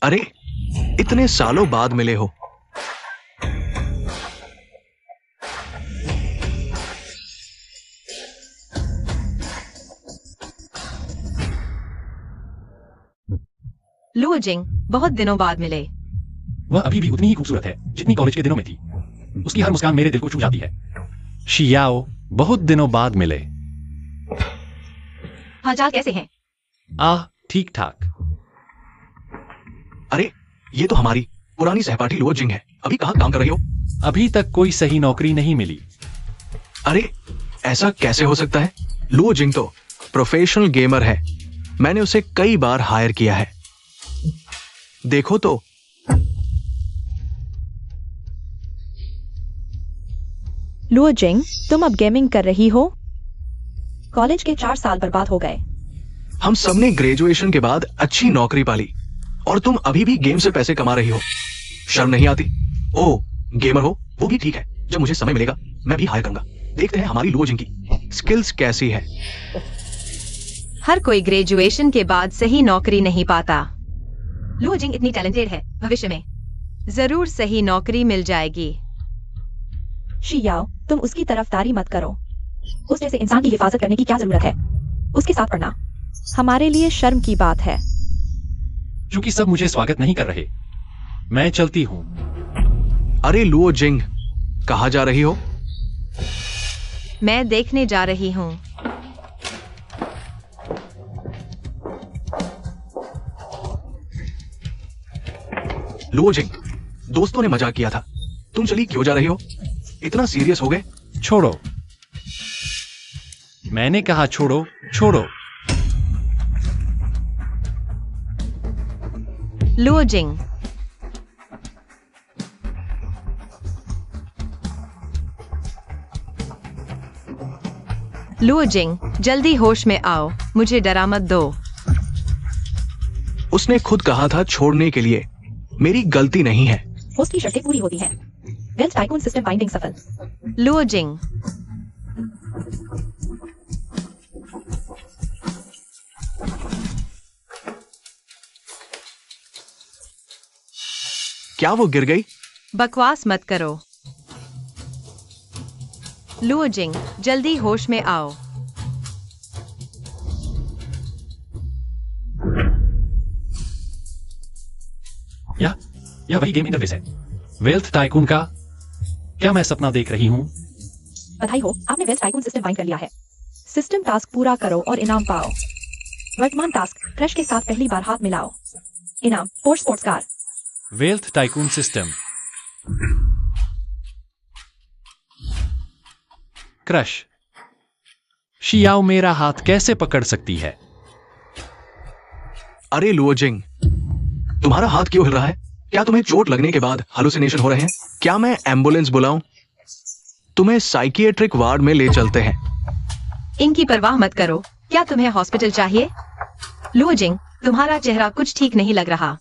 अरे, इतने सालों बाद मिले हो। लुओ जिंग, बहुत दिनों बाद मिले। वह अभी भी उतनी ही खूबसूरत है जितनी कॉलेज के दिनों में थी। उसकी हर मुस्कान मेरे दिल को छू जाती है। शियाओ, बहुत दिनों बाद मिले। हालचाल कैसे हैं? ठीक ठाक। अरे, ये तो हमारी पुरानी सहपाठी लुओ जिंग है। अभी कहाँ काम कर रही हो? अभी तक कोई सही नौकरी नहीं मिली। अरे, ऐसा कैसे हो सकता है? लुओ जिंग तो प्रोफेशनल गेमर है। मैंने उसे कई बार हायर किया है। देखो तो। लुओ जिंग, तुम अब गेमिंग कर रही हो? कॉलेज के 4 साल बर्बाद हो गए। हम सबने ग्रेजुएशन के बाद अच्छी नौकरी पाली और तुम अभी भी गेम से पैसे कमा रही हो। शर्म नहीं आती? ओह, गेमर हो, वो भी ठीक है। जब मुझे समय मिलेगा मैं भी हायर करूंगा। देखते हैं हमारी लुओ जिंग की स्किल्स कैसी है। हर कोई ग्रेजुएशन के बाद सही नौकरी नहीं पाता। लुओ जिंग इतनी टैलेंटेड है, भविष्य में जरूर सही नौकरी मिल जाएगी। शियाओ, तुम उसकी तरफदारी मत करो। उस जैसे इंसान की हिफाजत करने की क्या जरूरत है? उसके साथ पढ़ना हमारे लिए शर्म की बात है। क्योंकि सब मुझे स्वागत नहीं कर रहे। मैं चलती हूँ। अरे लुओ जिंग, कहाँ जा रही हो? मैं देखने जा रही हूँ। लुओ जिंग, दोस्तों ने मजाक किया था। तुम चली क्यों जा रही हो? इतना सीरियस हो गए? छोड़ो। मैंने कहा छोड़ो, छोड़ो। लुओ जिंग, लुओ जिंग, जल्दी होश में आओ, मुझे डरा मत दो। उसने खुद कहा था छोड़ने के लिए। मेरी गलती नहीं है। होस्ट की शर्तें पूरी होती हैं। वेल्थ टाइकून सिस्टम बाइंडिंग सफल। लुओ जिंग, क्या वो गिर गई? बकवास मत करो। लुओ जिंग, जल्दी होश में आओ। यह वही गेम इंटरफेस है, वेल्थ टाइकून का। क्या मैं सपना देख रही हूँ? बधाई हो, आपने वेल्थ टाइकून सिस्टम बाइंड कर लिया है। सिस्टम टास्क पूरा करो और इनाम पाओ। वर्तमान टास्क, क्रश के साथ पहली बार हाथ मिलाओ। इनाम, Porsche sports car. Wealth tycoon system. Crush. Xiao मेरा हाथ कैसे पकड़ सकती है? अरे लुओ जिंग, तुम्हारा हाथ क्यों हिल रहा है? क्या तुम्हें चोट लगने के बाद हालुसिनेशन हो रहे हैं? क्या मैं एम्बुलेंस बुलाऊं? तुम्हें साइकियाट्रिक वार्ड में ले चलते हैं। इनकी परवाह मत करो। क्या तुम्हें हॉस्पिटल चाहिए? लुओ जिंग, तुम्हारा चेहरा कुछ ठीक नहीं लग रहा।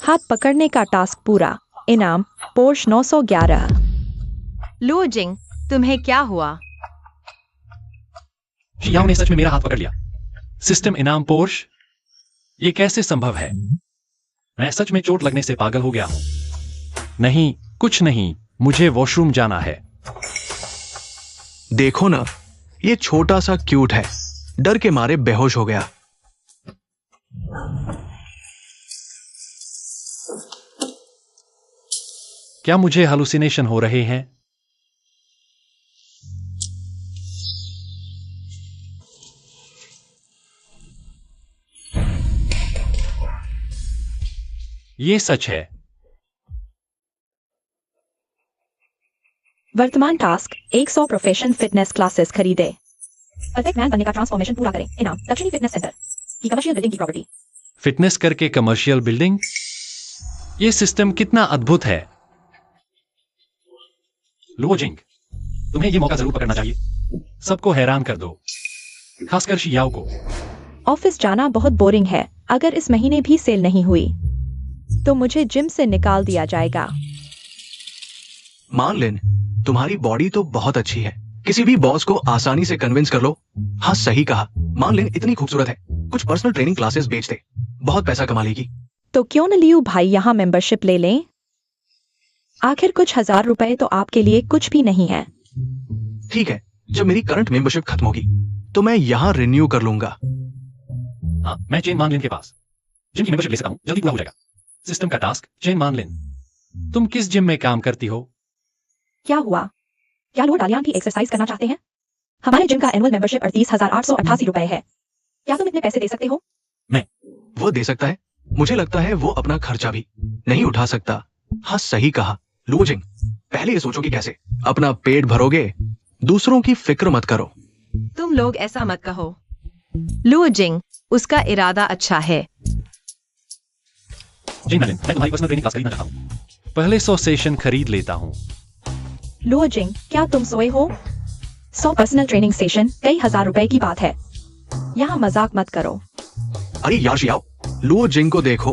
हाथ पकड़ने का टास्क पूरा। इनाम, पोर्श 911। लुओ जिंग, तुम्हें क्या हुआ? शियाओ ने सच में मेरा हाथ पकड़ लिया। सिस्टम इनाम पोर्श। ये कैसे संभव है? मैं सच में चोट लगने से पागल हो गया हूँ। नहीं, कुछ नहीं, मुझे वॉशरूम जाना है। देखो ना, ये छोटा सा क्यूट है, डर के मारे बेहोश हो गया। क्या मुझे हालुसिनेशन हो रहे हैं? ये सच है। वर्तमान टास्क, 100 प्रोफेशन फिटनेस क्लासेस खरीदे। परफेक्ट मैन बनने का ट्रांसफॉर्मेशन पूरा करें। इनाम, दक्षिणी फिटनेस सेंटर की कमर्शियल बिल्डिंग की प्रॉपर्टी। फिटनेस करके कमर्शियल बिल्डिंग। ये सिस्टम कितना अद्भुत है। लुओ जिंग, तुम्हें ये मौका जरूर पकड़ना चाहिए। सबको हैरान कर दो, खासकर शियाओ को। ऑफिस जाना बहुत बोरिंग है। अगर इस महीने भी सेल नहीं हुई तो मुझे जिम से निकाल दिया जाएगा। मान लेन, तुम्हारी बॉडी तो बहुत अच्छी है। किसी भी बॉस को आसानी से कन्विंस कर लो। हाँ, सही कहा। मान लेन इतनी खूबसूरत है। कुछ पर्सनल ट्रेनिंग क्लासेस बेच दे, बहुत पैसा कमा लेगी। तो क्यों न लियो भाई यहाँ मेंबरशिप ले लें? आखिर कुछ हजार रुपए तो आपके लिए कुछ भी नहीं है। ठीक है, जब मेरी करंट मेंबरशिप खत्म होगी तो मैं यहाँ रिन्यू कर लूंगा। हाँ, मैं चेन मानलिन के पास जिम की मेंबरशिप ले सकता हूँ, जल्दी पूरा हो जाएगा। सिस्टम का टास्क, चेन मानलिन। तुम किस जिम में काम करती हो? क्या हुआ? क्या लोग डालियां की एक्सरसाइज करना चाहते हैं? हमारे जिम का एनुअल मेंबरशिप 38,888 रुपए है। क्या तुम इतने पैसे दे सकते हो? वो दे सकता है, मुझे लगता है वो अपना खर्चा भी नहीं उठा सकता। हाँ सही कहा लुओजिंग, पहले ये सोचो कि कैसे अपना पेट भरोगे, दूसरों की फिक्र मत करो। तुम लोग ऐसा मत कहो लुओजिंग, उसका इरादा अच्छा है। चेन मानलिन, मैं तुम्हारी पर्सनल ट्रेनिंग क्लास खरीदना चाहता हूँ। पहले 100 सेशन खरीद लेता हूँ। लुओजिंग, क्या तुम सोए हो? 100 पर्सनल ट्रेनिंग सेशन कई हजार रुपए की बात है। यहाँ मजाक मत करो। अरे यार शियाओ, लुओ जिंग को देखो,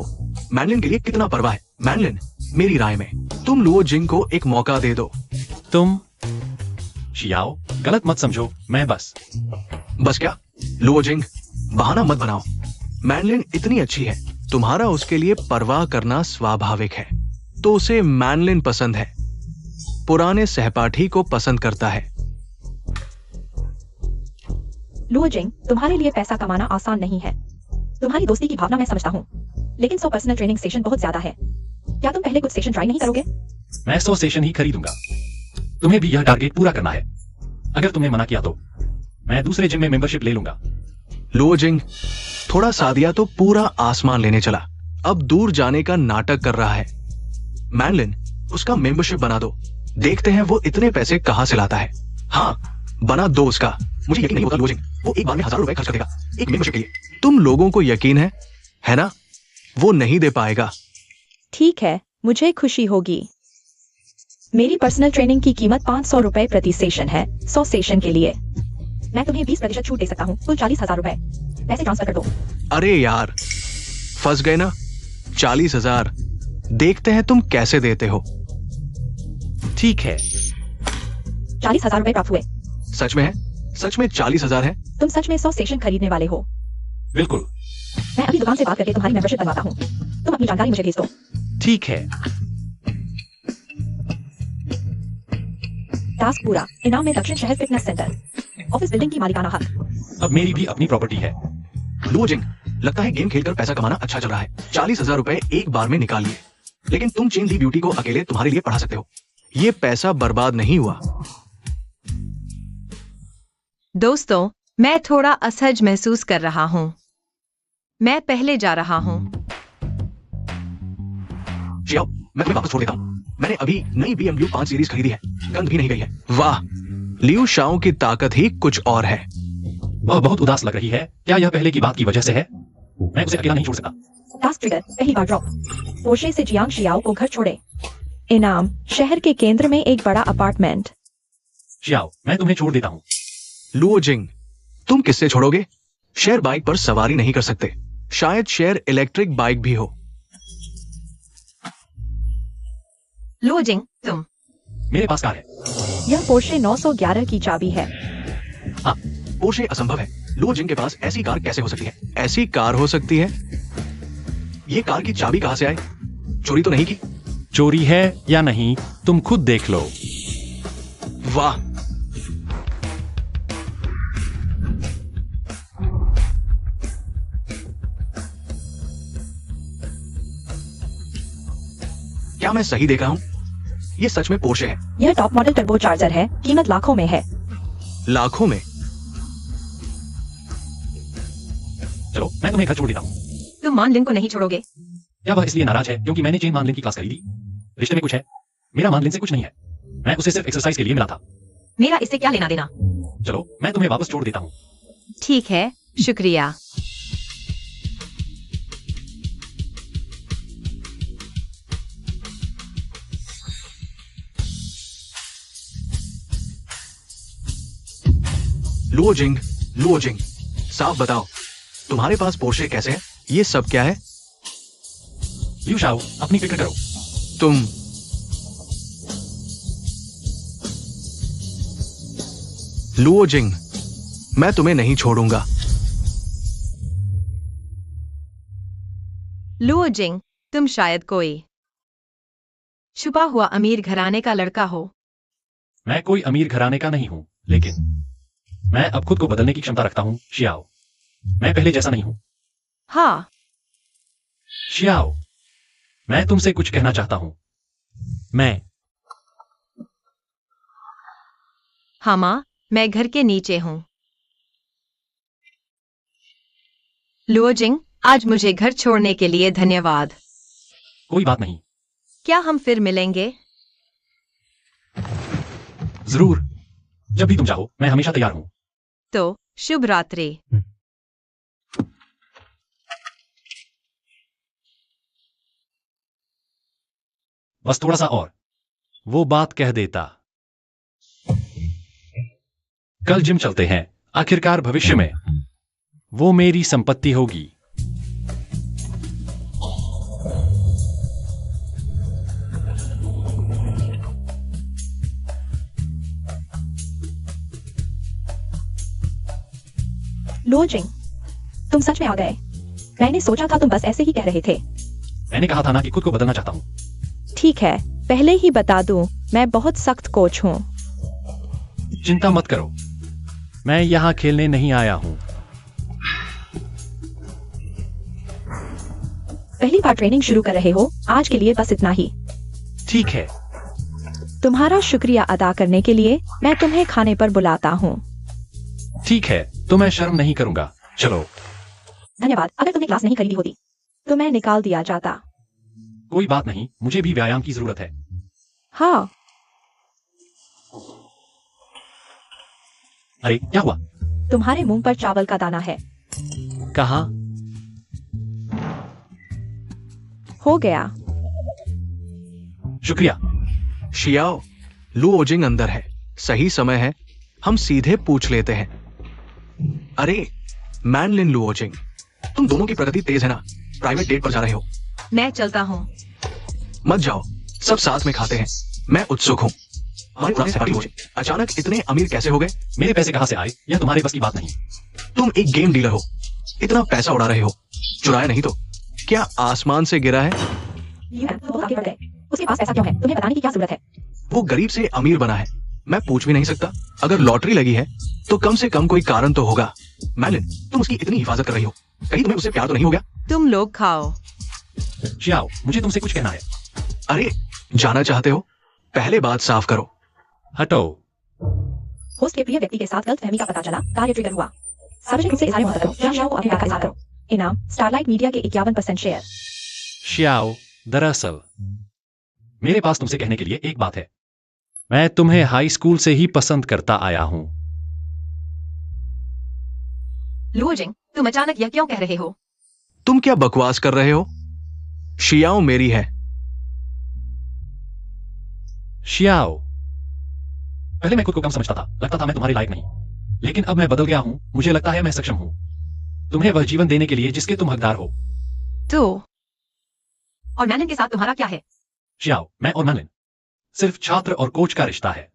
मैनलिन के लिए कितना परवाह है। मैनलिन, मेरी राय में तुम लुओ जिंग को एक मौका दे दो। तुम शियाओ, गलत मत समझो, मैं बस क्या लुओ जिंग, बहाना मत बनाओ। मैनलिन इतनी अच्छी है, तुम्हारा उसके लिए परवाह करना स्वाभाविक है। तो उसे मैनलिन पसंद है, पुराने सहपाठी को पसंद करता है। लुओजिंग, तुम्हारे लिए पैसा कमाना आसान नहीं है। तुम्हारी दोस्ती की भावना मैं समझता हूँ, लेकिन 100 पर्सनल ट्रेनिंग सेशन बहुत ज्यादा है। क्या तुम पहले कुछ सेशन ट्राई नहीं करोगे? मैं 100 सेशन ही खरीदूंगा। तुम्हें भी यह टारगेट पूरा करना है। अगर तुमने मना किया तो मैं दूसरे जिम में मेंबरशिप ले लूंगा। लुओ जिंग, थोड़ा सादिया तो पूरा आसमान लेने चला, अब दूर जाने का नाटक कर रहा है। मैनलिन, उसका मेंबरशिप बना दो, देखते हैं वो इतने पैसे कहां से लाता है। हाँ, बना दो उसका। मुझे यकीन नहीं होता लुओजिंग, वो एक बार में हजारों रुपए खर्च कर देगा एक मेंबरशिप के लिए। तुम लोगों को यकीन है ना? वो नहीं दे पाएगा। ठीक है, मुझे खुशी होगी। मेरी पर्सनल ट्रेनिंग की कीमत 500 रुपए प्रति सेशन है, 100 सेशन के लिए। मैं तुम्हें 20% छूट दे सकता हूँ, कुल 40,000 रुपए। पैसे ट्रांसफर कर दो। अरे यार, फंस गए ना। 40,000, देखते हैं तुम कैसे देते हो। ठीक है। 40,000 रुपए प्राप्त हुए। सच में है? सच में 40,000 है? तुम सच में 100 सेशन खरीदने वाले हो? बिल्कुल। मैं अभी दुकान से बात करके तुम्हारी मेंबरशिप बनवाता हूँ। तुम अपनी जानकारी मुझे भेज दो। ठीक है। टास्क पूरा। इनाम में दक्षिण शहर फिटनेस सेंटर, ऑफिस बिल्डिंग की मालिकाना हक। अब मेरी भी अपनी प्रॉपर्टी है। लुओ जिंग, लगता है गेम खेलकर पैसा कमाना अच्छा चल रहा है। 40,000 रुपए एक बार में निकाल लिए, लेकिन तुम चेन दी ब्यूटी को अकेले तुम्हारे लिए पढ़ा सकते हो। ये पैसा बर्बाद नहीं हुआ। दोस्तों, मैं थोड़ा असहज महसूस कर रहा हूँ। मैं पहले जा रहा हूँ। शियाओ, मैं तुम्हें वापस छोड़ देता हूँ। मैंने अभी नई BMW 5 सीरीज खरीदी है, गंध भी नहीं गई है। वाह, लियू शाओ की ताकत ही कुछ और है। वह बहुत उदास लग रही है। क्या यह पहले की बात की वजह से है? मैं उसे अकेला नहीं छोड़ सकता। टास्क ट्रिगर, पहली बार ड्रॉप। पोर्शे से जियांग शियाओ को घर छोड़े। इनाम, शहर के केंद्र में एक बड़ा अपार्टमेंट। शियाओ, मैं तुम्हें छोड़ देता हूँ। लुओ जिंग, तुम किससे छोड़ोगे? शेयर बाइक पर सवारी नहीं कर सकते, शायद शेयर इलेक्ट्रिक बाइक भी हो। लुओजिंग, तुम। मेरे पास कार है। यह पोर्शे 911 की चाबी है। हाँ, पोर्शे असंभव है। लुओ जिंग के पास ऐसी कार कैसे हो सकती है? ऐसी कार हो सकती है? ये कार की चाबी कहां से आए? चोरी तो नहीं की? चोरी है या नहीं, तुम खुद देख लो। वाह, क्या मैं सही देख रहा हूं? ये सच में पोर्शे है। यह टॉप मॉडल टर्बो चार्जर है, कीमत लाखों में है। लाखों में? चलो, मैं तुम्हें घर छोड़ देता हूँ। तुम मानलिन को नहीं छोड़ोगे? क्या वह इसलिए नाराज है क्योंकि मैंने चेन मानलिन की क्लास खरीदी? रिश्ते में कुछ है। मेरा मानलिन से कुछ नहीं है। मैं उसे सिर्फ एक्सरसाइज के लिए मिला था। मेरा इससे क्या लेना देना? चलो, मैं तुम्हें वापस छोड़ देता हूँ। ठीक है, शुक्रिया। लुओ जिंग, लुओ जिंग, साफ बताओ, तुम्हारे पास पोर्शे कैसे है? ये सब क्या है? लियू शाओ, अपनी फिक्र करो। तुम लुओ जिंग, मैं तुम्हें नहीं छोड़ूंगा। लुओजिंग, तुम शायद कोई छुपा हुआ अमीर घराने का लड़का हो। मैं कोई अमीर घराने का नहीं हूं, लेकिन मैं अब खुद को बदलने की क्षमता रखता हूं, शियाओ। मैं पहले जैसा नहीं हूं। हाँ, शियाओ, मैं तुमसे कुछ कहना चाहता हूं। मैं हाँ माँ, मैं घर के नीचे हूँ। लुओजिंग, आज मुझे घर छोड़ने के लिए धन्यवाद। कोई बात नहीं। क्या हम फिर मिलेंगे? जरूर, जब भी तुम चाहो, मैं हमेशा तैयार हूं। तो शुभ रात्रि। बस थोड़ा सा और। वो बात कह देता। कल जिम चलते हैं। आखिरकार भविष्य में वो मेरी संपत्ति होगी। लुओजिंग, तुम सच में आ गए। मैंने सोचा था तुम बस ऐसे ही कह रहे थे। मैंने कहा था ना कि खुद को बदलना चाहता हूं। ठीक है, पहले ही बता दूं, मैं बहुत सख्त कोच हूँ। चिंता मत करो। मैं यहाँ खेलने नहीं आया हूँ। पहली बार ट्रेनिंग शुरू कर रहे हो, आज के लिए बस इतना ही। ठीक है। तुम्हारा शुक्रिया अदा करने के लिए मैं तुम्हें खाने पर बुलाता हूँ। ठीक है, तो मैं शर्म नहीं करूंगा। चलो। धन्यवाद। अगर तुमने क्लास नहीं खरीदी होती तो मैं निकाल दिया जाता। कोई बात नहीं, मुझे भी व्यायाम की जरूरत है। हाँ, अरे क्या हुआ? तुम्हारे मुंह पर चावल का दाना है। कहाँ? हो गया। शुक्रिया। शियाओ, लू ओजिंग अंदर है। सही समय है, हम सीधे पूछ लेते हैं। अरे मैनलिन, लू ओजिंग, तुम दोनों की प्रगति तेज है ना? प्राइवेट डेट पर जा रहे हो? मैं चलता हूँ। मत जाओ, सब साथ में खाते हैं। मैं उत्सुक हूँ। हमारे पुराने सहपाठी हो अचानक इतने अमीर कैसे हो गए? मेरे पैसे कहां से आए, यह तुम्हारे बस की बात नहीं। तुम एक गेम डीलर हो, इतना पैसा उड़ा रहे हो। चुराया नहीं तो? क्या आसमान से गिरा है? बहुत आगे बढ़ गए। उसके पास पैसा क्यों है? तुम्हें बताने की क्या जरूरत है? वो गरीब से अमीर बना है। मैं पूछ भी नहीं सकता। अगर लॉटरी लगी है तो कम से कम कोई कारण तो होगा। मैलिन, तुम उसकी इतनी हिफाजत कर रही हो, कहीं तुम्हें उससे प्यार तो नहीं हो गया? तुम लोग खाओ। शियाओ, मुझे तुमसे कुछ कहना है। अरे जाना चाहते हो? पहले बात साफ करो। हटो। होस्ट के प्रिय व्यक्ति के साथ गलतफहमी का पता चला, कार्य ट्रिगर हुआ। सार्वजनिक रूप से इजहार मोहब्बत करो, शियाओ को अपने प्यार का इजहार करो। इनाम, स्टारलाइट मीडिया के 51% शेयर। शियाओ, दरअसल मेरे पास तुमसे कहने के लिए एक बात है। मैं तुम्हें हाई स्कूल से ही पसंद करता आया हूँ। लुओजिंग, तुम अचानक यह क्यों कह रहे हो? तुम क्या बकवास कर रहे हो? शियाओ मेरी है। शियाओ, पहले मैं खुद को कम समझता था, लगता था मैं तुम्हारे लायक नहीं। लेकिन अब मैं बदल गया हूं। मुझे लगता है मैं सक्षम हूं तुम्हें वह जीवन देने के लिए जिसके तुम हकदार हो। तो और मैनलिन के साथ तुम्हारा क्या है? शियाओ, मैं और मैनलिन सिर्फ छात्र और कोच का रिश्ता है।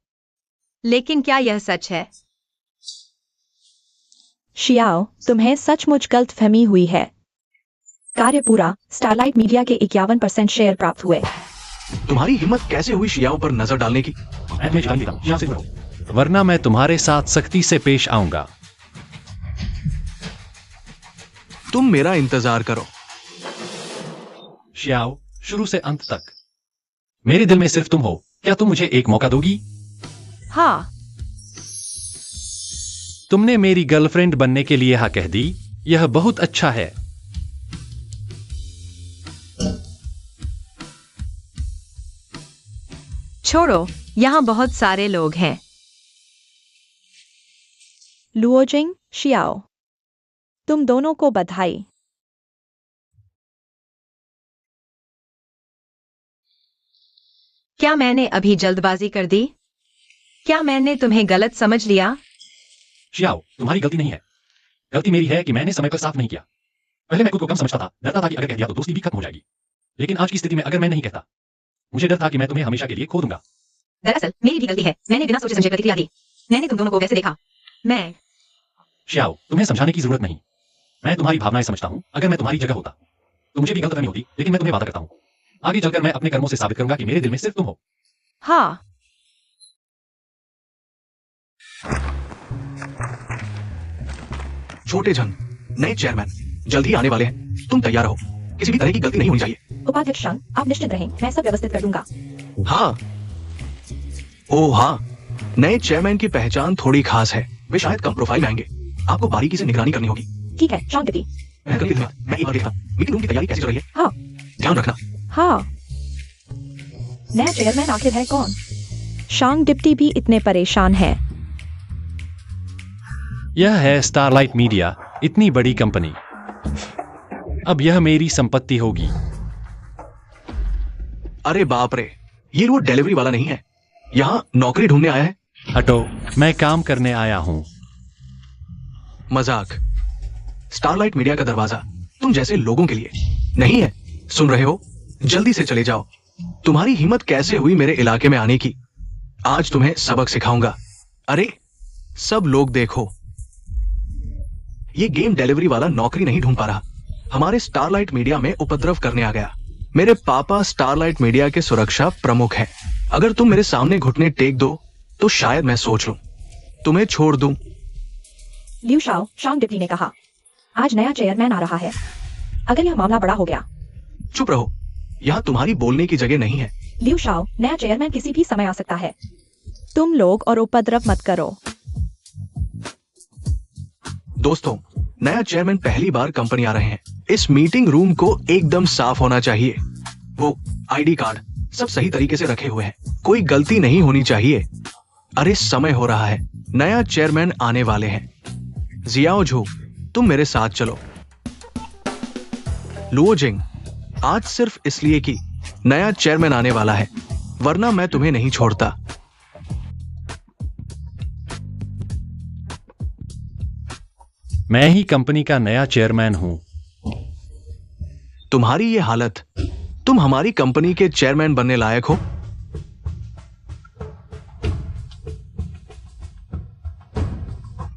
लेकिन क्या यह सच है? शियाओ, तुम्हें सचमुच गलतफहमी हुई है। कार्य पूरा, स्टारलाइट मीडिया के 51% शेयर प्राप्त हुए। तुम्हारी हिम्मत कैसे हुई शियाओ पर नजर डालने की? मैं जान लेता हूं, यहाँ से दूर रहो। वरना मैं तुम्हारे साथ सख्ती से पेश आऊंगा। तुम मेरा इंतजार करो। शियाओ, शुरू से अंत तक मेरे दिल में सिर्फ तुम हो। क्या तुम मुझे एक मौका दोगी? हाँ। तुमने मेरी गर्लफ्रेंड बनने के लिए हाँ कह दी। यह बहुत अच्छा है। छोड़ो, यहाँ बहुत सारे लोग हैं। लुओजिंग, शियाओ, तुम दोनों को बधाई। क्या मैंने अभी जल्दबाजी कर दी? क्या मैंने तुम्हें गलत समझ लिया? शियाओ, तुम्हारी गलती नहीं है। गलती मेरी है कि मैंने समय पर साफ नहीं किया। पहले मैं खुद को कम समझता था, डरता था कि अगर कह दिया तो दोस्ती भी खत्म हो जाएगी। लेकिन आज की स्थिति में अगर मैं नहीं कहता, मुझे डर था कि मैं तुम्हें हमेशा के लिए खो दूंगा। दरअसल मेरी भी गलती है। मैंने बिना सोचे समझे प्रतिक्रिया दी। मैंने तुम दोनों को वैसे देखा। मैं शियाओ, तुम्हें समझाने की जरूरत नहीं। मैं तुम्हारी भावनाएं समझता हूं। अगर मैं तुम्हारी जगह होता तो मुझे भी गलतफहमी होती, लेकिन मैं तुम्हें वादा करता हूँ आगे चलकर मैं अपने कर्मों से साबित करूंगा कि मेरे दिल में सिर्फ तुम हो। हाँ, छोटे जन, नए चेयरमैन जल्द ही आने वाले हैं। तुम तैयार रहो, किसी भी तरह की गलती नहीं होनी चाहिए। उपाध्यक्ष शंग, आप निश्चिंत रहें, मैं सब व्यवस्थित कर दूंगा। हाँ, ओ हाँ, नए चेयरमैन की पहचान थोड़ी खास है। वे शायद कम प्रोफाइल में आएंगे। आपको बारीकी से निगरानी करनी होगी। ठीक है, शांति। मैं एक बार देखता। मीटिंग रूम की तैयारी कैसी चल रही है? हाँ ध्यान रखना। हाँ। नया चेयरमैन आखिर है कौन? शांग डिप्टी भी इतने परेशान है। यह है स्टारलाइट मीडिया, इतनी बड़ी कंपनी। अब यह मेरी संपत्ति होगी। अरे बाप रे, ये वो डिलीवरी वाला नहीं है, यहाँ नौकरी ढूंढने आया है। हटो, मैं काम करने आया हूं। मजाक। स्टारलाइट मीडिया का दरवाजा तुम जैसे लोगों के लिए नहीं है। सुन रहे हो? जल्दी से चले जाओ। तुम्हारी हिम्मत कैसे हुई मेरे इलाके में आने की? आज तुम्हें सबक सिखाऊंगा। अरे सब लोग देखो, ये गेम डिलीवरी वाला नौकरी नहीं ढूंढ पा रहा, हमारे स्टारलाइट मीडिया में उपद्रव करने आ गया। मेरे पापा स्टारलाइट मीडिया के सुरक्षा प्रमुख हैं। अगर तुम मेरे सामने घुटने टेक दो तो शायद मैं सोच लूं, तुम्हें छोड़ दूं। लियू शाओ, शांग डिप्टी ने कहा, आज नया चेयरमैन आ रहा है। अगर यह मामला बड़ा हो गया। चुप रहो, यहाँ तुम्हारी बोलने की जगह नहीं है। लियू शाओ, नया चेयरमैन किसी भी समय आ सकता है। तुम लोग और उपद्रव मत करो। दोस्तों, नया चेयरमैन पहली बार कंपनी आ रहे हैं। इस मीटिंग रूम को एकदम साफ होना चाहिए। वो आईडी कार्ड सब सही तरीके से रखे हुए हैं, कोई गलती नहीं होनी चाहिए। अरे समय हो रहा है, नया चेयरमैन आने वाले हैं। जियाओ झू, तुम मेरे साथ चलो। लुओ जिंग, आज सिर्फ इसलिए कि नया चेयरमैन आने वाला है, वरना मैं तुम्हें नहीं छोड़ता। मैं ही कंपनी का नया चेयरमैन हूं। तुम्हारी ये हालत, तुम हमारी कंपनी के चेयरमैन बनने लायक हो?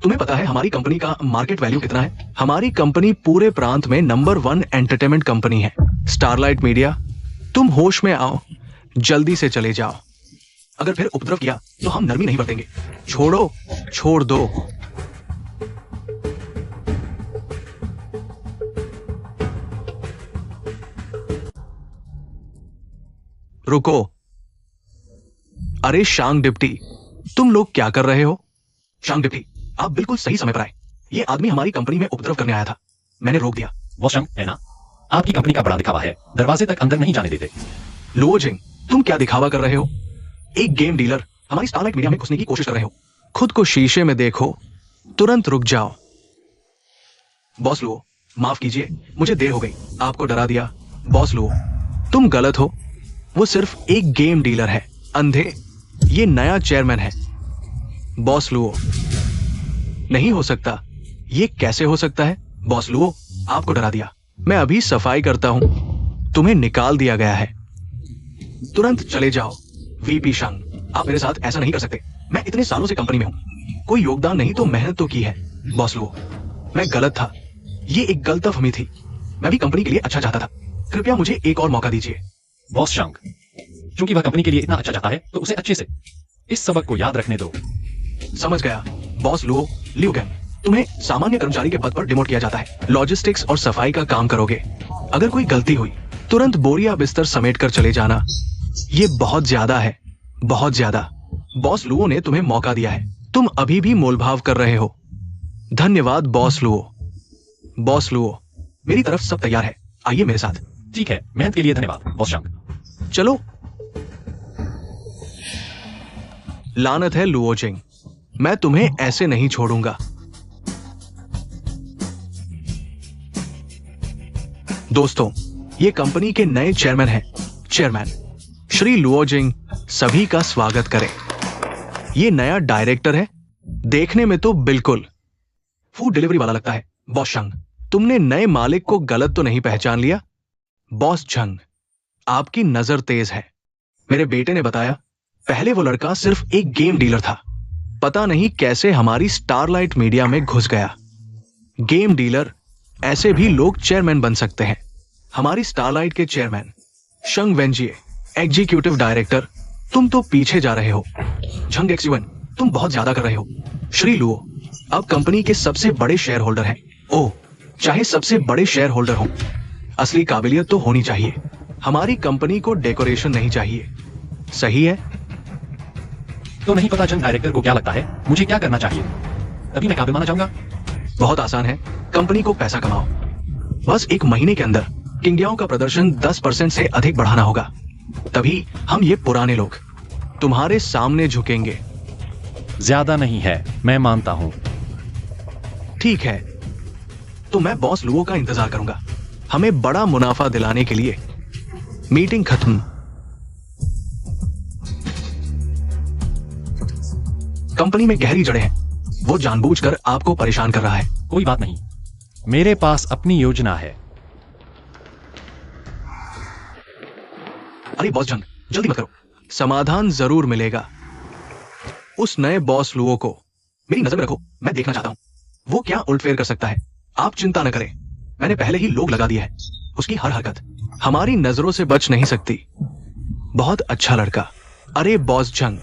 तुम्हें पता है हमारी कंपनी का मार्केट वैल्यू कितना है? हमारी कंपनी पूरे प्रांत में नंबर 1 एंटरटेनमेंट कंपनी है। स्टारलाइट मीडिया, तुम होश में आओ, जल्दी से चले जाओ। अगर फिर उपद्रव किया तो हम नरमी नहीं बरतेंगे। छोड़ो, छोड़ दो। रुको। अरे शांग डिप्टी, तुम लोग क्या कर रहे हो? शांग डिप्टी, आप बिल्कुल सही समय पर आए। ये आदमी हमारी कंपनी में उपद्रव करने आया था, मैंने रोक दिया। वो शंग है ना, आपकी कंपनी का बड़ा दिखावा है, दरवाजे तक अंदर नहीं जाने देते। लुओ जिंग, तुम क्या दिखावा कर रहे हो? एक गेम डीलर हमारी स्टारलाइट मीडिया में घुसने की कोशिश कर रहे हो। खुद को शीशे में देखो, तुरंत रुक जाओ। बॉस लुओ, माफ कीजिए, मुझे देर हो गई, आपको डरा दिया। बॉस लुओ, तुम गलत हो, वो सिर्फ एक गेम डीलर है। अंधे, ये नया चेयरमैन है। बॉस लुओ, नहीं हो सकता, ये कैसे हो सकता है? बॉस लुओ, आपको डरा दिया। मैं अभी सफाई करता हूं, तुम्हें निकाल दिया गया है, तुरंत चले जाओ। वीपी शंग, आप मेरे साथ ऐसा नहीं कर सकते। मैं इतने सालों से कंपनी में हूं, कोई योगदान नहीं तो मेहनत तो की है। बॉस लुओ, मैं गलत था, ये एक गलतफहमी थी। मैं भी कंपनी के लिए अच्छा चाहता था, कृपया मुझे एक और मौका दीजिए। बॉस शंग, क्योंकि वह कंपनी के लिए इतना अच्छा चाहता है तो उसे अच्छे से इस सबक को याद रखने दो। समझ गया। बॉस लुओ, लियू गैंग, तुम्हें सामान्य कर्मचारी के पद पर डिमोट किया जाता है। लॉजिस्टिक्स और सफाई का काम करोगे। अगर कोई गलती हुई तुरंत बोरिया बिस्तर समेट कर चले जाना। ये बहुत ज्यादा है, बहुत ज्यादा। बॉस लुओ ने तुम्हें मौका दिया है, तुम अभी भी मोलभाव कर रहे हो। धन्यवाद बॉस लुओ। बॉस लुओ, मेरी तरफ सब तैयार है, आइए मेरे साथ। ठीक है, मेहनत के लिए धन्यवाद बॉस शंग। चलो। लानत है लुओ जिंग, मैं तुम्हें ऐसे नहीं छोड़ूंगा। दोस्तों, ये कंपनी के नए चेयरमैन हैं। चेयरमैन श्री लुओ जिंग, सभी का स्वागत करें। ये नया डायरेक्टर है, देखने में तो बिल्कुल फूड डिलीवरी वाला लगता है। बॉस शंग, तुमने नए मालिक को गलत तो नहीं पहचान लिया? बॉस झंग, आपकी नजर तेज है। मेरे बेटे ने बताया, पहले वो लड़का सिर्फ एक गेम डीलर था, पता नहीं कैसे हमारी स्टारलाइट मीडिया में घुस गया। गेम डीलर, ऐसे भी लोग चेयरमैन बन सकते हैं। हमारी स्टारलाइट के चेयरमैन शंग वेंजिए, एग्जीक्यूटिव डायरेक्टर, तुम तो पीछे जा रहे हो। झंग एक्सयूएन, तुम बहुत ज्यादा कर रहे हो। श्री लुओ अब कंपनी के सबसे बड़े शेयर होल्डर हैं। ओह, चाहे सबसे बड़े शेयर होल्डर हो, असली काबिलियत तो होनी चाहिए। हमारी कंपनी को डेकोरेशन नहीं चाहिए, सही है? तो नहीं पता जंग डायरेक्टर को क्या लगता है मुझे क्या करना चाहिए, तभी मैं काबिल माना जाऊंगा। बहुत आसान है, कंपनी को पैसा कमाओ। बस 1 महीने के अंदर किंगयाओ का प्रदर्शन 10% से अधिक बढ़ाना होगा, तभी हम ये पुराने लोग तुम्हारे सामने झुकेंगे। ज्यादा नहीं है, मैं मानता हूं। ठीक है, तो मैं बॉस लुओ का इंतजार करूंगा। हमें बड़ा मुनाफा दिलाने के लिए। मीटिंग खत्म। कंपनी में गहरी जड़ें हैं, वो जानबूझकर आपको परेशान कर रहा है। कोई बात नहीं, मेरे पास अपनी योजना है। अरे बॉस जंग, जल्दी मत करो। समाधान जरूर मिलेगा। उस नए बॉस लुओ को मेरी नजर में रखो, मैं देखना चाहता हूं वो क्या उल्टफेर कर सकता है। आप चिंता न करें, मैंने पहले ही लोग लगा दिया है। उसकी हर हरकत हमारी नजरों से बच नहीं सकती। बहुत अच्छा लड़का। अरे बॉस जंग,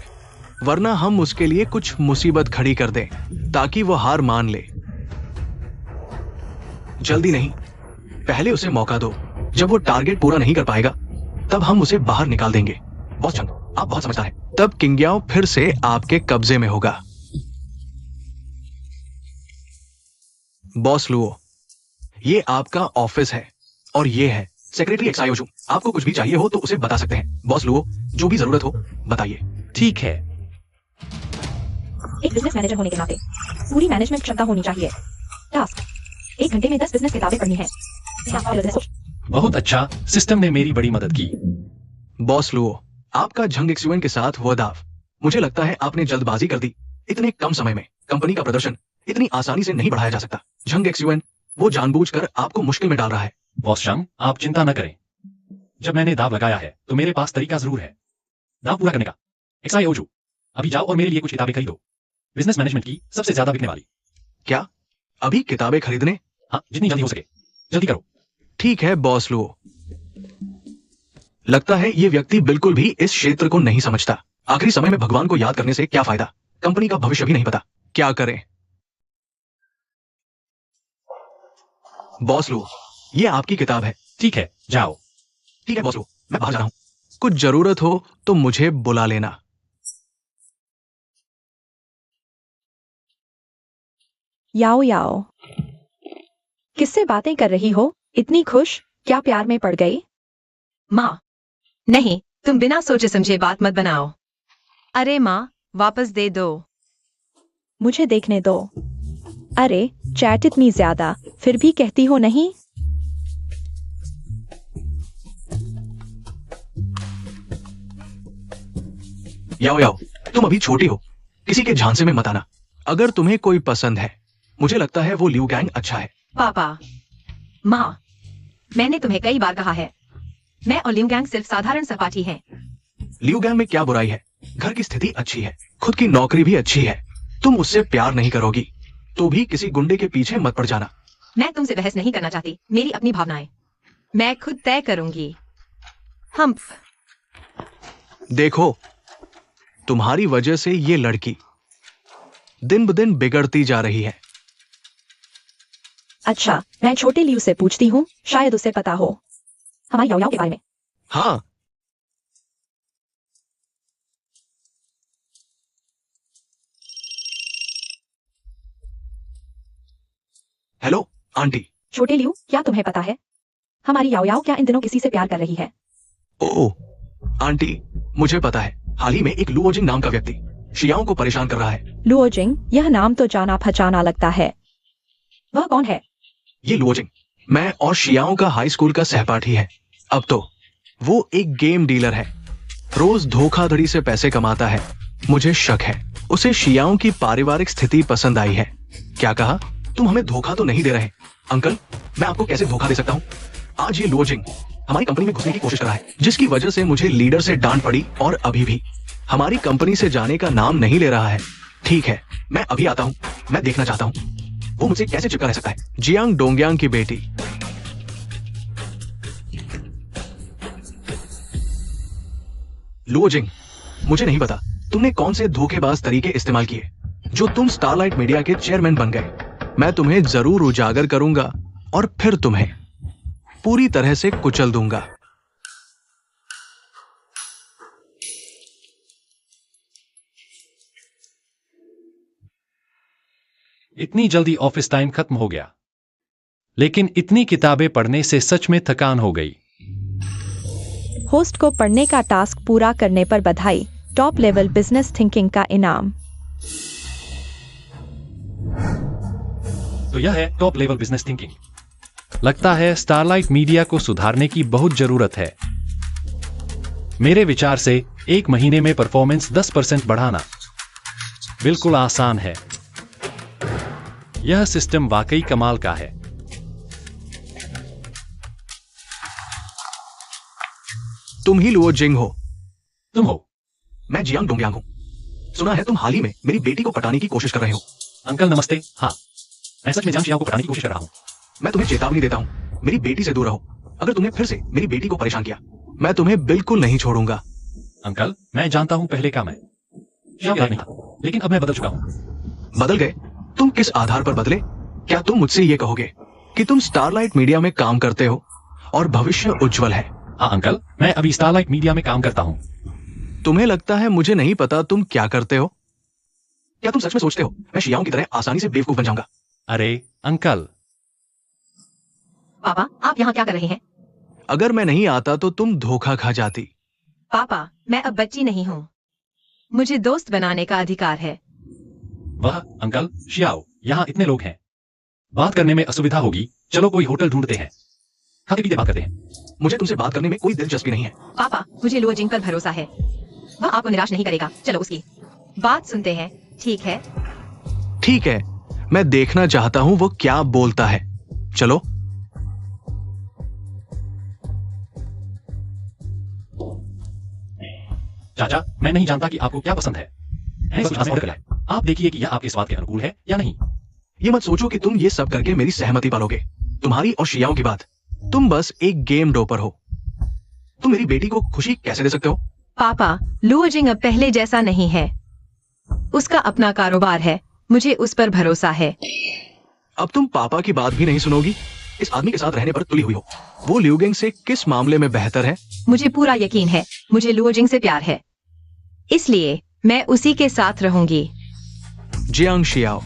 वरना हम उसके लिए कुछ मुसीबत खड़ी कर दें ताकि वो हार मान ले। जल्दी नहीं, पहले उसे मौका दो। जब वो टारगेट पूरा नहीं कर पाएगा तब हम उसे बाहर निकाल देंगे। बॉस जंग, आप बहुत समझदार हैं। तब किंगयाओ फिर से आपके कब्जे में होगा। बॉस लुओ, ये आपका ऑफिस है और ये है सेक्रेटरी एक्सायोजू। आपको कुछ भी चाहिए हो तो उसे बता सकते हैं। बॉस लुओ, जो भी जरूरत हो बताइए। ठीक है। एक बिजनेस मैनेजर होने के नाते पूरी मैनेजमेंट क्षमता होनी चाहिए। टास्क, 1 घंटे में 10 बिजनेस किताबें पढ़नी है। बहुत अच्छा, सिस्टम ने मेरी बड़ी मदद की। बॉस लुओ, आपका झंग एक्सयूएन के साथ हुआ दाव, मुझे लगता है आपने जल्दबाजी कर दी। इतने कम समय में कंपनी का प्रदर्शन इतनी आसानी से नहीं बढ़ाया जा सकता। झंग एक्सयूएन, वो जानबूझकर आपको मुश्किल में डाल रहा है। बॉस शंग, आप चिंता न करें। जब मैंने दाव लगाया है तो मेरे पास तरीका जरूर है दाव पूरा करने का। एक्सायोजू, अभी जाओ और मेरे लिए कुछ किताबें खरीदो, बिजनेस मैनेजमेंट की सबसे ज्यादा बिकने वाली। क्या अभी किताबें खरीदने? हाँ, जितनी जल्दी हो सके, जल्दी करो। ठीक है बॉस लुओ। लगता है ये व्यक्ति बिल्कुल भी इस क्षेत्र को नहीं समझता। आखिरी समय में भगवान को याद करने से क्या फायदा, कंपनी का भविष्य भी नहीं पता। क्या करें? बॉस लुओ, ये आपकी किताब है। ठीक है, जाओ। ठीक है बॉस लुओ, मैं बाहर जा रहा हूं। कुछ जरूरत हो तो मुझे बुला लेना। याओ याओ, किससे बातें कर रही हो? इतनी खुश, क्या प्यार में पड़ गई? माँ, नहीं, तुम बिना सोचे समझे बात मत बनाओ। अरे माँ, वापस दे दो। मुझे देखने दो। अरे चैट इतनी ज्यादा, फिर भी कहती हो नहीं। याओ याओ, तुम अभी छोटी हो, किसी के झांसे में मत आना। अगर तुम्हें कोई पसंद है, मुझे लगता है वो लिू गैंग अच्छा है। पापा, माँ, मैंने तुम्हें कई बार कहा है, मैं और लिम गैंग सिर्फ साधारण सहपाठी हैं। लिू गैंग में क्या बुराई है? घर की स्थिति अच्छी है, खुद की नौकरी भी अच्छी है। तुम उससे प्यार नहीं करोगी तो भी किसी गुंडे के पीछे मत पड़ जाना। मैं तुमसे बहस नहीं करना चाहती, मेरी अपनी भावनाएं मैं खुद तय करूंगी। हम देखो, तुम्हारी वजह से ये लड़की दिन ब दिन बिगड़ती जा रही है। अच्छा, मैं छोटे लियू से पूछती हूँ, शायद उसे पता हो हमारी याओ याओ के बारे में। हाँ, हेलो आंटी। छोटे लियू, क्या तुम्हें पता है हमारी याओ याओ क्या इन दिनों किसी से प्यार कर रही है? ओह आंटी, मुझे पता है। हाल ही में एक लुओजिंग नाम का व्यक्ति शियाओं को परेशान कर रहा है। लुओजिंग, यह नाम तो जाना पहचाना लगता है। वह कौन है? ये लुओजिंग मैं और शियाओं का हाई स्कूल का सहपाठी है। अब तो वो एक गेम डीलर है, रोज धोखाधड़ी से पैसे कमाता है। मुझे शक है उसे शियाओं की पारिवारिक स्थिति पसंद आई है। क्या कहा? तुम हमें धोखा तो नहीं दे रहे? अंकल, मैं आपको कैसे धोखा दे सकता हूँ? आज ये लुओजिंग हमारी कंपनी में घुसने की कोशिश कर रहा है, जिसकी वजह से मुझे लीडर से डांट पड़ी और अभी भी हमारी कंपनी से जाने का नाम नहीं ले रहा है। ठीक है, मैं अभी आता हूँ, मैं देखना चाहता हूँ वो मुझसे कैसे चिपका रह सकता है। जियांग डोंगयांग की बेटी। लुओ जिंग, मुझे नहीं पता तुमने कौन से धोखेबाज तरीके इस्तेमाल किए जो तुम स्टारलाइट मीडिया के चेयरमैन बन गए। मैं तुम्हें जरूर उजागर करूंगा और फिर तुम्हें पूरी तरह से कुचल दूंगा। इतनी जल्दी ऑफिस टाइम खत्म हो गया, लेकिन इतनी किताबें पढ़ने से सच में थकान हो गई। होस्ट को पढ़ने का टास्क पूरा करने पर बधाई। टॉप लेवल बिजनेस थिंकिंग का इनाम। तो यह है टॉप लेवल बिजनेस थिंकिंग। लगता है स्टारलाइट मीडिया को सुधारने की बहुत जरूरत है। मेरे विचार से 1 महीने में परफॉर्मेंस 10% बढ़ाना बिल्कुल आसान है। यह सिस्टम वाकई कमाल का है। तुम ही लुओ जिंग हो? तुम हो? मैं जियांग डोंगयांग हूं। सुना है तुम हाल ही में मेरी बेटी को पटाने की कोशिश कर रहे हो। अंकल नमस्ते। हाँ, मैं सच में जियांग शियाओ को पटाने की कोशिश कर रहा हूँ। मैं तुम्हें चेतावनी देता हूँ, मेरी बेटी से दूर रहो। अगर तुमने फिर से मेरी बेटी को परेशान किया, मैं तुम्हें बिल्कुल नहीं छोड़ूंगा। अंकल, मैं जानता हूँ पहले का मैं शियाओ नहीं था, लेकिन अब मैं बदल चुका हूँ। बदल गए? तुम किस आधार पर बदले? क्या तुम मुझसे ये कहोगे कि तुम स्टारलाइट मीडिया में काम करते हो और भविष्य उज्जवल है? हाँ अंकल, मैं अभी स्टारलाइट मीडिया में काम करता हूँ। तुम्हें लगता है मुझे नहीं पता तुम क्या करते हो? क्या तुम सच में सोचते हो मैं शियाओं की तरह आसानी से बेवकूफ बन जाऊंगा? अरे अंकल। पापा, आप यहाँ क्या कर रहे हैं? अगर मैं नहीं आता तो तुम धोखा खा जाती। पापा, मैं अब बच्ची नहीं हूँ। मुझे दोस्त बनाने का अधिकार है। वह अंकल शियाओ, यहाँ इतने लोग हैं, बात करने में असुविधा होगी। चलो कोई होटल ढूंढते हैं, खाते पीते बात करते हैं। मुझे तुमसे बात करने में कोई दिलचस्पी नहीं है। पापा, मुझे लुओ जिंग पर भरोसा है। वह आपको निराश नहीं करेगा। चलो उसकी बात सुनते हैं। ठीक है? ठीक है, मैं देखना चाहता हूं वो क्या बोलता है। चलो। चाचा, मैं नहीं जानता कि आपको क्या पसंद है। मैं कुछ ऑर्डर करा है। आप देखिए कि यह आपके स्वाद के अनुकूल है या नहीं। ये मत सोचो कि तुम ये सब करके मेरी सहमति पालोगे। तुम्हारी और शियाओं की बात, तुम बस एक गेम डोपर हो। तुम मेरी बेटी को खुशी कैसे दे सकते हो? पापा, लुओ जिंग अब पहले जैसा नहीं है। उसका अपना कारोबार है। मुझे उस पर भरोसा है। अब तुम पापा की बात भी नहीं सुनोगी? इस आदमी के साथ रहने पर तुली हुई हो। वो लियूगेंग से किस मामले में बेहतर है? मुझे पूरा यकीन है। मुझे लुओ जिंग से प्यार है, इसलिए मैं उसी के साथ रहूंगी। जियांग शियाओ,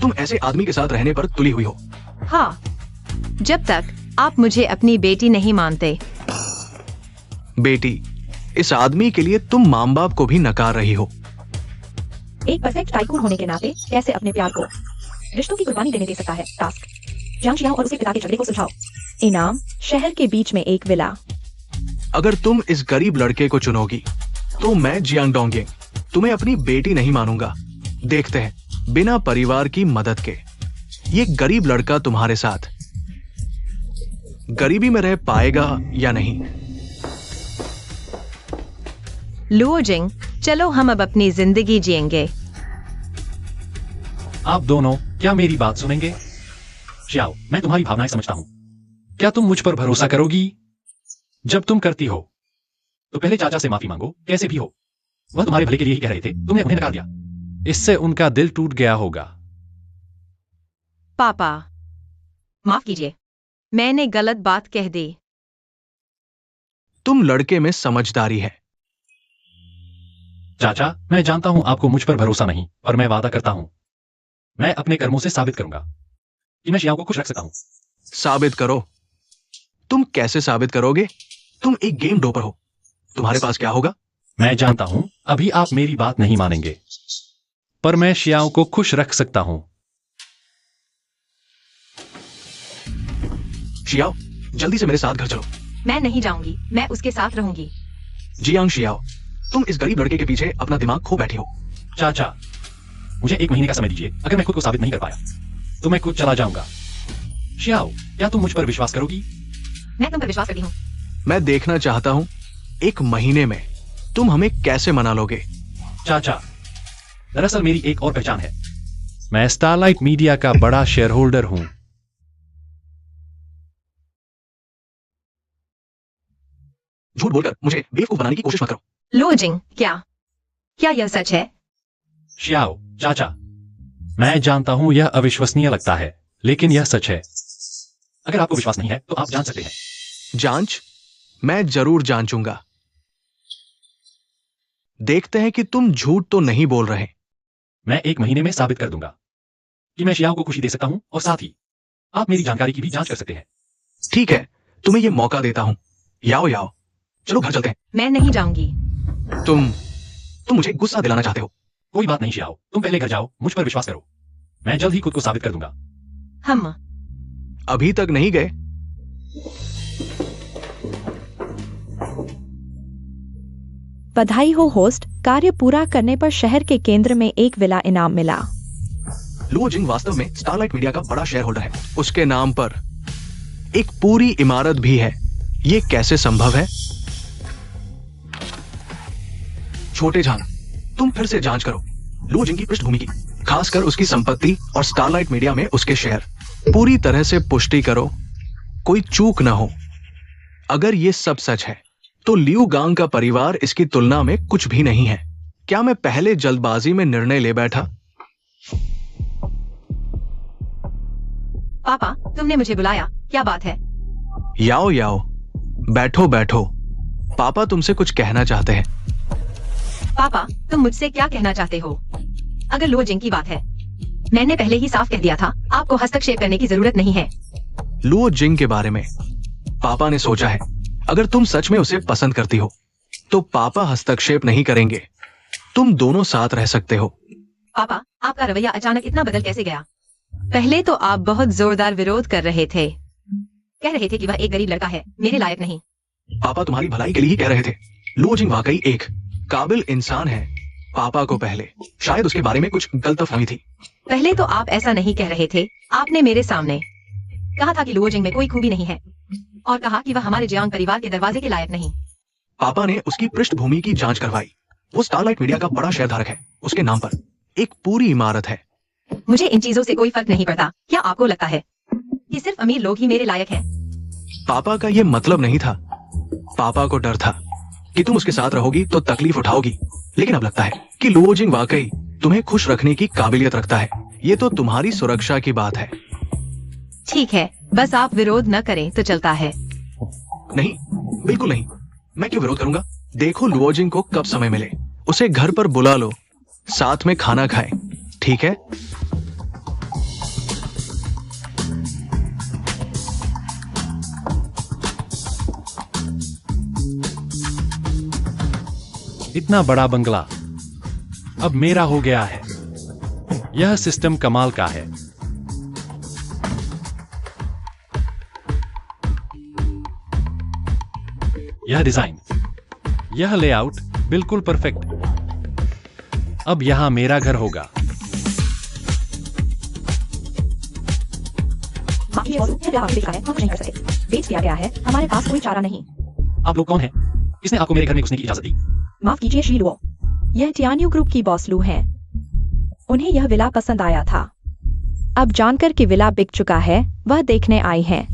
तुम ऐसे आदमी के साथ रहने पर तुली हुई हो। हाँ, जब तक आप मुझे अपनी बेटी नहीं मानते। बेटी, इस आदमी के लिए तुम माँ बाप को भी नकार रही हो। एक परफेक्ट टाइकून होने के नाते कैसे अपने प्यार को रिश्तों की कुर्बानी देने दे सकता है। टास्क, जियांग शियाओ और उसके पिता के झगड़े को सुलझाओ। इनाम, शहर के बीच में एक विला। अगर तुम इस गरीब लड़के को चुनोगी तो मैं जियांग डोंगयांग तुम्हें अपनी बेटी नहीं मानूंगा। देखते हैं बिना परिवार की मदद के ये गरीब लड़का तुम्हारे साथ गरीबी में रह पाएगा या नहीं। लुओ जिंग, चलो हम अब अपनी जिंदगी जिएंगे। आप दोनों क्या मेरी बात सुनेंगे? शियाओ, मैं तुम्हारी भावनाएं समझता हूं। क्या तुम मुझ पर भरोसा करोगी? जब तुम करती हो तो पहले चाचा से माफी मांगो, कैसे भी हो। वह तुम्हारे भले के लिए ही कह रहे थे, तुमने उन्हें नकार दिया। इससे उनका दिल टूट गया होगा। पापा, माफ कीजिए, मैंने गलत बात कह दी। तुम लड़के में समझदारी है। चाचा, मैं जानता हूं आपको मुझ पर भरोसा नहीं, पर मैं वादा करता हूं, मैं अपने कर्मों से साबित करूंगा कि मैं शियाओ को खुश रख सकता हूं। साबित करो। तुम कैसे साबित करोगे? तुम एक गेम डोपर हो। तुम्हारे पास क्या होगा? मैं जानता हूं अभी आप मेरी बात नहीं मानेंगे, पर मैं शियाओ को खुश रख सकता हूं। शियाओ, जल्दी से मेरे साथ घर चलो। मैं नहीं जाऊंगी, मैं उसके साथ रहूंगी। जियांग शियाओ, तुम इस गरीब लड़के के पीछे अपना दिमाग खो बैठी हो। चाचा, मुझे 1 महीने का समय दीजिए। अगर मैं खुद को साबित नहीं कर पाया तो मैं खुद चला जाऊंगा। शियाओ, क्या तुम मुझ पर विश्वास करोगी? मैं तुम पर विश्वास करती हूँ। मैं देखना चाहता हूं 1 महीने में तुम हमें कैसे मना लोगे। चाचा, दरअसल मेरी एक और पहचान है। मैं स्टारलाइट मीडिया का बड़ा शेयर होल्डर हूं। झूठ बोलकर मुझे बेवकूफ बनाने की कोशिश मत करो। लुओजिंग, क्या क्या यह सच है? शियाओ चाचा, मैं जानता हूं यह अविश्वसनीय लगता है, लेकिन यह सच है। अगर आपको विश्वास नहीं है तो आप जान सकते हैं। जांच? मैं जरूर जांचूंगा। देखते हैं कि तुम झूठ तो नहीं बोल रहे। मैं 1 महीने में साबित कर दूंगा कि मैं शियाओ को खुशी दे सकता हूं, और साथ ही आप मेरी जानकारी की भी जांच कर सकते हैं। ठीक है, तुम्हें यह मौका देता हूं। याओ याओ, चलो घर चलते हैं। मैं नहीं जाऊंगी। तुम मुझे गुस्सा दिलाना चाहते हो। कोई बात नहीं शियाओ, तुम पहले घर जाओ, मुझ पर विश्वास करो। मैं जल्द ही खुद को साबित कर दूंगा। हम अभी तक नहीं गए? बधाई हो होस्ट, कार्य पूरा करने पर शहर के केंद्र में एक विला इनाम मिला। लुओजिंग वास्तव में स्टारलाइट मीडिया का बड़ा शेयर होल्डर है। उसके नाम पर एक पूरी इमारत भी है। ये कैसे संभव है? छोटे जान, तुम फिर से जांच करो लुओजिंग की पृष्ठभूमि की, खासकर उसकी संपत्ति और स्टारलाइट मीडिया में उसके शेयर। पूरी तरह से पुष्टि करो, कोई चूक ना हो। अगर ये सब सच है तो लियू गांग का परिवार इसकी तुलना में कुछ भी नहीं है। क्या मैं पहले जल्दबाजी में निर्णय ले बैठा? पापा, तुमने मुझे बुलाया, क्या बात है? याओ याओ, बैठो बैठो। पापा तुमसे कुछ कहना चाहते हैं। पापा, तुम मुझसे क्या कहना चाहते हो? अगर लुओजिंग की बात है, मैंने पहले ही साफ कह दिया था, आपको हस्तक्षेप करने की जरूरत नहीं है। लुओजिंग के बारे में पापा ने सोचा है, अगर तुम सच में उसे पसंद करती हो तो पापा हस्तक्षेप नहीं करेंगे। तुम दोनों साथ रह सकते हो। पापा, आपका रवैया अचानक इतना बदल कैसे गया? पहले तो आप बहुत जोरदार विरोध कर रहे थे, कह रहे थे कि वह एक गरीब लड़का है, मेरे लायक नहीं। पापा तुम्हारी भलाई के लिए ही कह रहे थे। लुओजिंग वाकई एक काबिल इंसान है। पापा को पहले शायद उसके बारे में कुछ गलतफहमी थी। पहले तो आप ऐसा नहीं कह रहे थे। आपने मेरे सामने कहा था कि लुओजिंग में कोई खूबी नहीं है, और कहा कि वह हमारे जियांग परिवार के दरवाजे के लायक नहीं। पापा ने उसकी पृष्ठभूमि की जांच करवाई। वो स्टारलाइट मीडिया का बड़ा शेयरधारक है। उसके नाम पर एक पूरी इमारत है। मुझे इन चीजों से कोई फर्क नहीं पड़ता। क्या आपको लगता है कि सिर्फ अमीर लोग ही मेरे लायक हैं? पापा का ये मतलब नहीं था। पापा को डर था कि तुम उसके साथ रहोगी तो तकलीफ उठाओगी, लेकिन अब लगता है कि लुओजिंग वाकई तुम्हें खुश रखने की काबिलियत रखता है। ये तो तुम्हारी सुरक्षा की बात है। ठीक है, बस आप विरोध न करें तो चलता है। नहीं, बिल्कुल नहीं। मैं क्यों विरोध करूंगा? देखो लुओजिंग को कब समय मिले उसे घर पर बुला लो, साथ में खाना खाएं, ठीक है? इतना बड़ा बंगला अब मेरा हो गया है। यह सिस्टम कमाल का है। यह डिजाइन, यह लेआउट बिल्कुल परफेक्ट। अब यहां मेरा घर होगा। बाकी और लिखा है, हम कुछ नहीं कर सकते। बेच दिया गया है, हमारे पास कोई चारा नहीं। आप लोग कौन हैं? किसने आपको मेरे घर में घुसने की इजाजत दी? माफ कीजिए श्री लुओ, यह टियान्यू ग्रुप की बॉस लू हैं। उन्हें यह विला पसंद आया था। अब जानकर कि विला बिक चुका है, वह देखने आई हैं।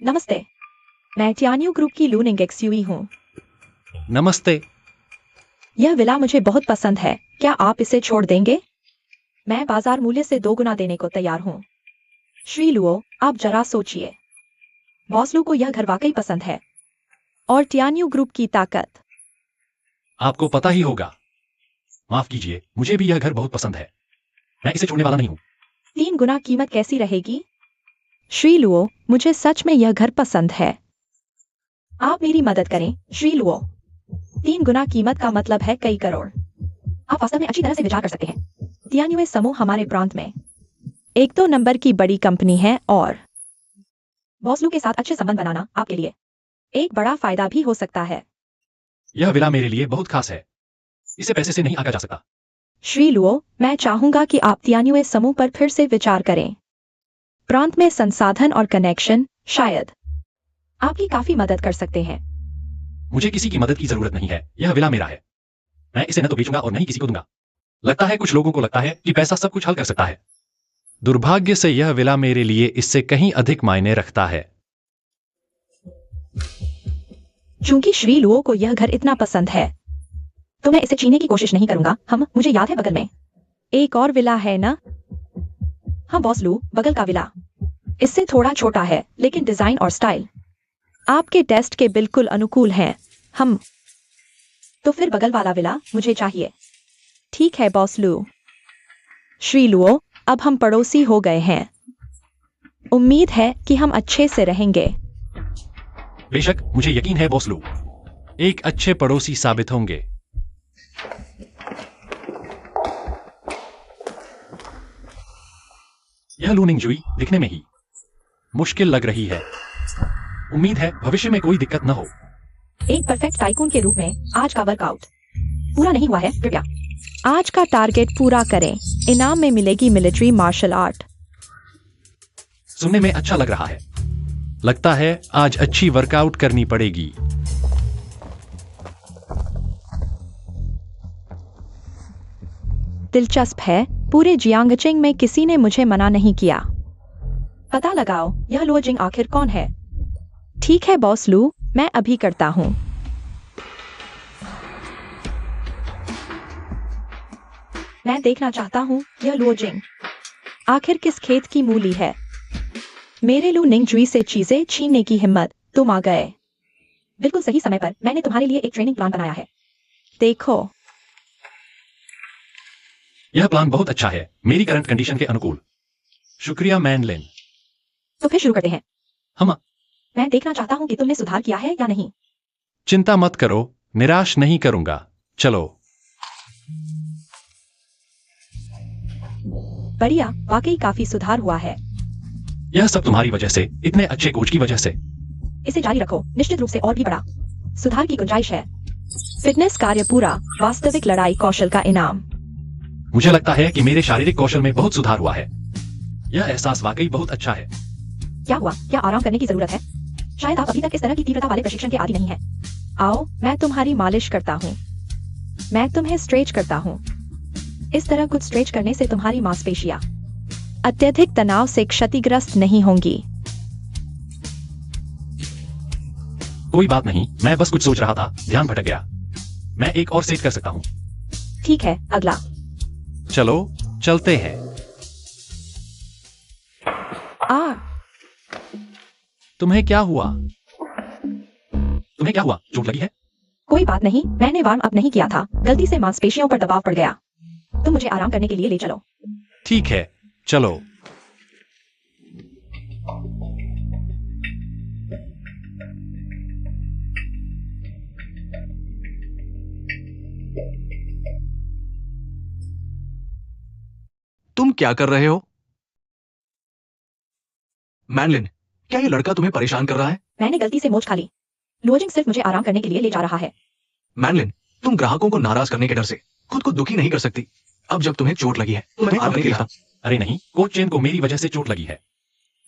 नमस्ते, मैं टियान्यू ग्रुप की लू निंगेक्सुई हूँ। नमस्ते। यह विला मुझे बहुत पसंद है। क्या आप इसे छोड़ देंगे? मैं बाजार मूल्य से 2 गुना देने को तैयार हूँ। श्री लुओ, आप जरा सोचिए। बॉस लू को यह घर वाकई पसंद है, और टियान्यू ग्रुप की ताकत। आपको पता ही होगा। माफ कीजिए, मुझे भी यह घर बहुत पसंद है। मैं इसे छोड़ने वाला नहीं हूं। 3 गुना कीमत कैसी रहेगी? श्री लुओ, मुझे सच में यह घर पसंद है। आप मेरी मदद करें श्री लुओ। 3 गुना कीमत का मतलब है कई करोड़। आप वास्तव में अच्छी तरह से विचार कर सकते हैं। टियान्यू समूह हमारे प्रांत में 1-2 नंबर की बड़ी कंपनी है, और बॉस लू के साथ अच्छे संबंध बनाना आपके लिए एक बड़ा फायदा भी हो सकता है। यह विला मेरे लिए बहुत खास है। इसे पैसे से नहीं आंका जा सकता। श्री लुओ, मैं चाहूंगा कि आप टियान्यू समूह पर फिर से विचार करें। प्रांत में संसाधन और कनेक्शन शायद आपकी काफी मदद कर सकते हैं। मुझे किसी की मदद की जरूरत नहीं है। यह विला मेरा है। मैं इसे न तो बेचूंगा और न ही किसी को दूंगा। लगता है कुछ लोगों को लगता है कि पैसा सब कुछ हल कर सकता है। दुर्भाग्य से यह विला मेरे लिए इससे कहीं अधिक मायने रखता है। चूंकि श्री लुओ को यह घर इतना पसंद है तो मैं इसे छीनने की कोशिश नहीं करूंगा। मुझे याद है बगल में एक और विला है ना? हाँ बॉस लू, बगल का विला। इससे थोड़ा छोटा है लेकिन डिजाइन और स्टाइल आपके टेस्ट के बिल्कुल अनुकूल हैं। तो फिर बगल वाला विला मुझे चाहिए। ठीक है बॉस लू। श्री लुओ, अब हम पड़ोसी हो गए हैं। उम्मीद है कि हम अच्छे से रहेंगे। बेशक, मुझे यकीन है बॉस लू, एक अच्छे पड़ोसी साबित होंगे। यह लू निंगजुई दिखने में ही मुश्किल लग रही है। उम्मीद है भविष्य में कोई दिक्कत न हो। एक परफेक्ट टाइकून के रूप में आज का वर्कआउट पूरा नहीं हुआ है। कृपया आज का टारगेट पूरा करें। इनाम में मिलेगी मिलिट्री मार्शल आर्ट। सुनने में अच्छा लग रहा है। लगता है आज अच्छी वर्कआउट करनी पड़ेगी। दिलचस्प है, पूरे जियांगचिंग में किसी ने मुझे मना नहीं किया। पता लगाओ यह लुओजिंग आखिर कौन है। ठीक है बॉस लू, मैं अभी करता हूं। मैं देखना चाहता हूं यह लुओजिंग आखिर किस खेत की मूली है। मेरे लू निंगजुई से चीजें छीनने की हिम्मत। तुम आ गए बिल्कुल सही समय पर। मैंने तुम्हारे लिए एक ट्रेनिंग प्लान बनाया है। देखो, यह प्लान बहुत अच्छा है, मेरी करंट कंडीशन के अनुकूल। शुक्रिया मैनलिन। तो फिर शुरू करते हैं। हम मैं देखना चाहता हूं कि तुमने सुधार किया है या नहीं। चिंता मत करो, निराश नहीं करूंगा। चलो। बढ़िया, वाकई काफी सुधार हुआ है। यह सब तुम्हारी वजह से, इतने अच्छे कोच की वजह से। इसे जारी रखो, निश्चित रूप से और भी बड़ा सुधार की गुंजाइश है। फिटनेस कार्य पूरा, वास्तविक लड़ाई कौशल का इनाम। मुझे लगता है कि मेरे शारीरिक कौशल में बहुत सुधार हुआ है। यह एहसास वाकई बहुत अच्छा है। क्या हुआ? क्या आराम करने की जरूरत है? शायद आप अभी तक इस तरह की तीव्रता वाले प्रशिक्षण के आदी नहीं हैं। आओ, मैं तुम्हारी मालिश करता हूँ। मैं तुम्हें स्ट्रेच करता हूँ। इस तरह कुछ स्ट्रेच करने से तुम्हारी मांसपेशियां अत्यधिक तनाव से क्षतिग्रस्त नहीं होंगी। कोई बात नहीं, मैं बस कुछ सोच रहा था, ध्यान भटक गया। मैं एक और सेट कर सकता हूँ। ठीक है, अगला। चलो चलते हैं। तुम्हें क्या हुआ? तुम्हें क्या हुआ? चोट लगी है? कोई बात नहीं, मैंने वार्म अप नहीं किया था। गलती से मांसपेशियों पर दबाव पड़ गया। तुम मुझे आराम करने के लिए ले चलो। ठीक है, चलो। तुम क्या कर रहे हो? मैनलिन, क्या ये लड़का तुम्हें परेशान कर रहा है? मैंने गलती से मोच खा ली। लुओजिंग सिर्फ मुझे आराम करने के लिए ले जा रहा है। मैनलिन, तुम ग्राहकों को नाराज करने के डर से खुद को दुखी नहीं कर सकती। अब जब तुम्हें चोट लगी है तो मैं आराम करने के लिए था। अरे नहीं, कोच चेन को मेरी वजह से चोट लगी है।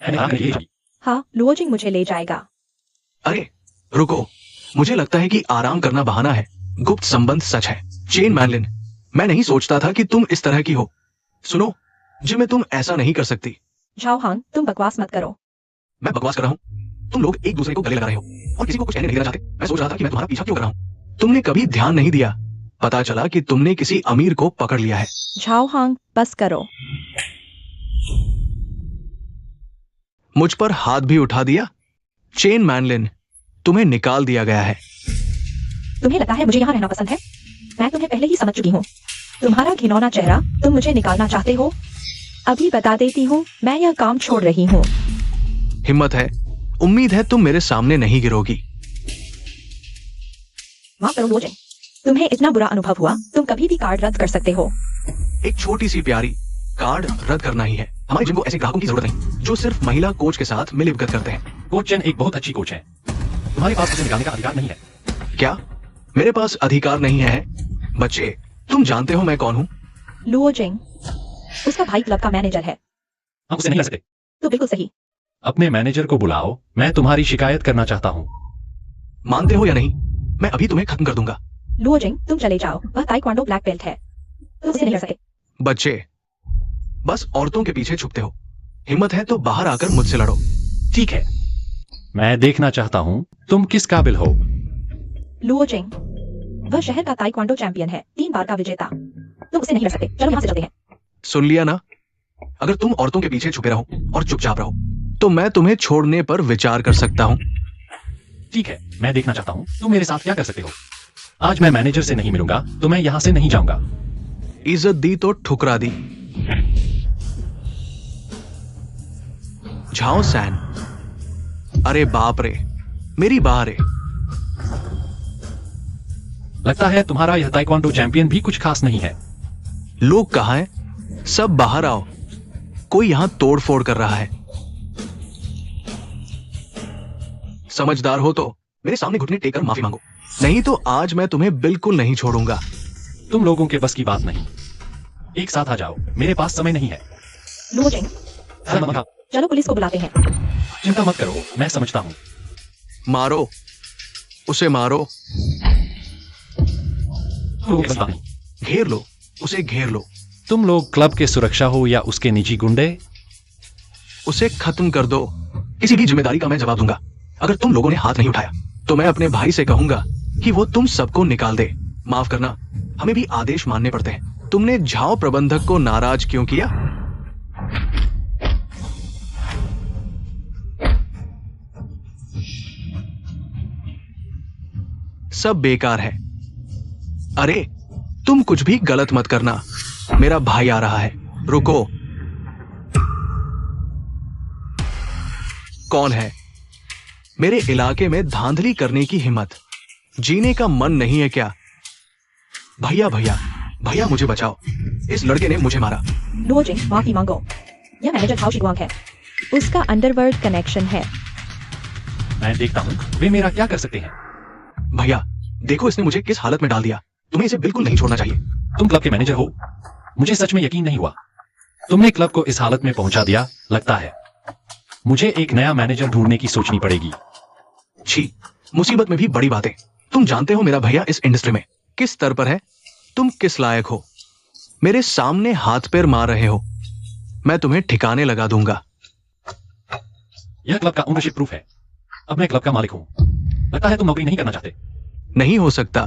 मैंने आराम करने के लिए जाई। हाँ, लुओजिंग मुझे ले जाएगा। अरे रुको, मुझे लगता है कि आराम करना बहाना है। गुप्त संबंध सच है। चेन मैनलिन, मैं नहीं सोचता था कि तुम इस तरह की हो। सुनो, जिम में तुम ऐसा नहीं कर सकती। झाओ हांग, तुम बकवास मत करो। मैं बकवास कर रहा हूँ? तुम लोग एक दूसरे को गले लगा रहे हो और किसी को कुछ कहने नहीं देना चाहते। मैं सोच रहा था कि मैं तुम्हारा पीछा क्यों कर रहा हूँ। तुमने कभी ध्यान नहीं दिया। पता चला कि तुमने किसी अमीर को पकड़ लिया है। झाओ हांग, बस करो। मुझ पर हाथ भी उठा दिया। चेन मैनलिन, तुम्हें निकाल दिया गया है। तुम्हें लगता है मुझे यहाँ रहना पसंद है? मैं तुम्हें पहले ही समझ चुकी हूँ। तुम्हारा घिनौना चेहरा, तुम मुझे निकालना चाहते हो। अभी बता देती हूँ, मैं यह काम छोड़ रही हूँ। हिम्मत है, उम्मीद है तुम मेरे सामने नहीं गिरोगी। माफ करो लुओजिंग, तुम्हें इतना बुरा अनुभव हुआ। तुम कभी भी कार्ड रद्द कर सकते हो। एक छोटी सी प्यारी कार्ड रद्द करना ही है। हमारे जिम को ऐसे ग्राहकों की जरूरत नहीं जो सिर्फ महिला कोच के साथ मिलीभगत करते हैं। कोच चेन एक बहुत अच्छी कोच है। तुम्हारे पास उसे निकालने का अधिकार नहीं है। क्या मेरे पास अधिकार नहीं है? बच्चे, तुम जानते हो मैं कौन हूँ? लुओजिंग, उसका भाई क्लब का मैनेजर है। हम उसे नहीं ला सकते। तो बिल्कुल सही। अपने मैनेजर को बुलाओ, मैं तुम्हारी शिकायत करना चाहता हूँ। मानते हो या नहीं, मैं अभी तुम्हें खत्म कर दूंगा। लुओजिंग, तुम चले जाओ। वह ताइक्वांडो ब्लैक बेल्ट है। तुम उसे नहीं कर सकते। बच्चे, बस औरतों के पीछे छुपते हो। हिम्मत है तो बाहर आकर मुझसे लड़ो। ठीक है। मैं देखना चाहता हूँ तुम किस काबिल हो। लुओ जिंग, वह शहर का ताइक्वांडो चैंपियन है, 3 बार का विजेता। तुम उसे नहीं हरा सकते। चलो यहाँ से चलते हैं। सुन लिया ना? अगर तुम औरतों के पीछे छुपे रहो और चुपचाप रहो तो मैं तुम्हें छोड़ने पर विचार कर सकता हूँ। ठीक है, मैं देखना चाहता हूँ तुम मेरे साथ क्या कर सकते हो। आज मैं मैनेजर से नहीं मिलूंगा तो मैं यहाँ से नहीं जाऊंगा। इज्जत दी तो ठुकरा दी। झाओ सैन, अरे बाप रे, मेरी बाह रे। लगता है तुम्हारा यह ताइक्वांडो चैंपियन भी कुछ खास नहीं है। लोग कहाँ हैं? सब बाहर आओ, कोई यहां तोड़ फोड़ कर रहा है। समझदार हो तो मेरे सामने घुटने टेक कर माफी मांगो, नहीं तो आज मैं तुम्हें बिल्कुल नहीं छोड़ूंगा। तुम लोगों के बस की बात नहीं। एक साथ आ जाओ, मेरे पास समय नहीं है। लुओ जिंग, अरे मत खाओ। चलो पुलिस को बुलाते हैं। चिंता मत करो, मैं समझता हूँ। मारो उसे, मारो, लोगों के बस की बात नहीं। घेर लो उसे, घेर लो। तुम लोग क्लब के सुरक्षा हो या उसके निजी गुंडे? उसे खत्म कर दो। किसी भी जिम्मेदारी का मैं जवाब दूंगा। अगर तुम लोगों ने हाथ नहीं उठाया तो मैं अपने भाई से कहूंगा कि वो तुम सबको निकाल दे। माफ करना, हमें भी आदेश मानने पड़ते हैं। तुमने झाओ प्रबंधक को नाराज क्यों किया? सब बेकार है। अरे तुम कुछ भी गलत मत करना, मेरा भाई आ रहा है। रुको। कौन है? मेरे इलाके में धांधली करने की हिम्मत? जीने का मन नहीं है क्या? भैया भैया भैया, मुझे बचाओ, इस लड़के ने मुझे मारा। लुओ जिंग, माफी मांगो। यह मैनेजर झाओ शिगुआंग है। उसका अंडरवर्ल्ड कनेक्शन है। मैं देखता हूँ वे मेरा क्या कर सकते हैं। भैया देखो, इसने मुझे किस हालत में डाल दिया। तुम्हें इसे बिल्कुल नहीं छोड़ना चाहिए। तुम क्लब के मैनेजर हो, मुझे सच में यकीन नहीं हुआ। तुमने क्लब को इस हालत में पहुंचा दिया। लगता है मुझे एक नया मैनेजर ढूंढने की सोचनी पड़ेगी। छी, मुसीबत में भी बड़ी बातें। तुम जानते हो मेरा भैया इस इंडस्ट्री में किस स्तर पर है? तुम किस लायक हो? मेरे सामने हाथ पैर मार रहे हो। मैं तुम्हें ठिकाने लगा दूंगा। यह क्लब का ओनरशिप प्रूफ है। अब मैं क्लब का मालिक हूं। लगता है तुम नौकरी नहीं करना चाहते। नहीं हो सकता।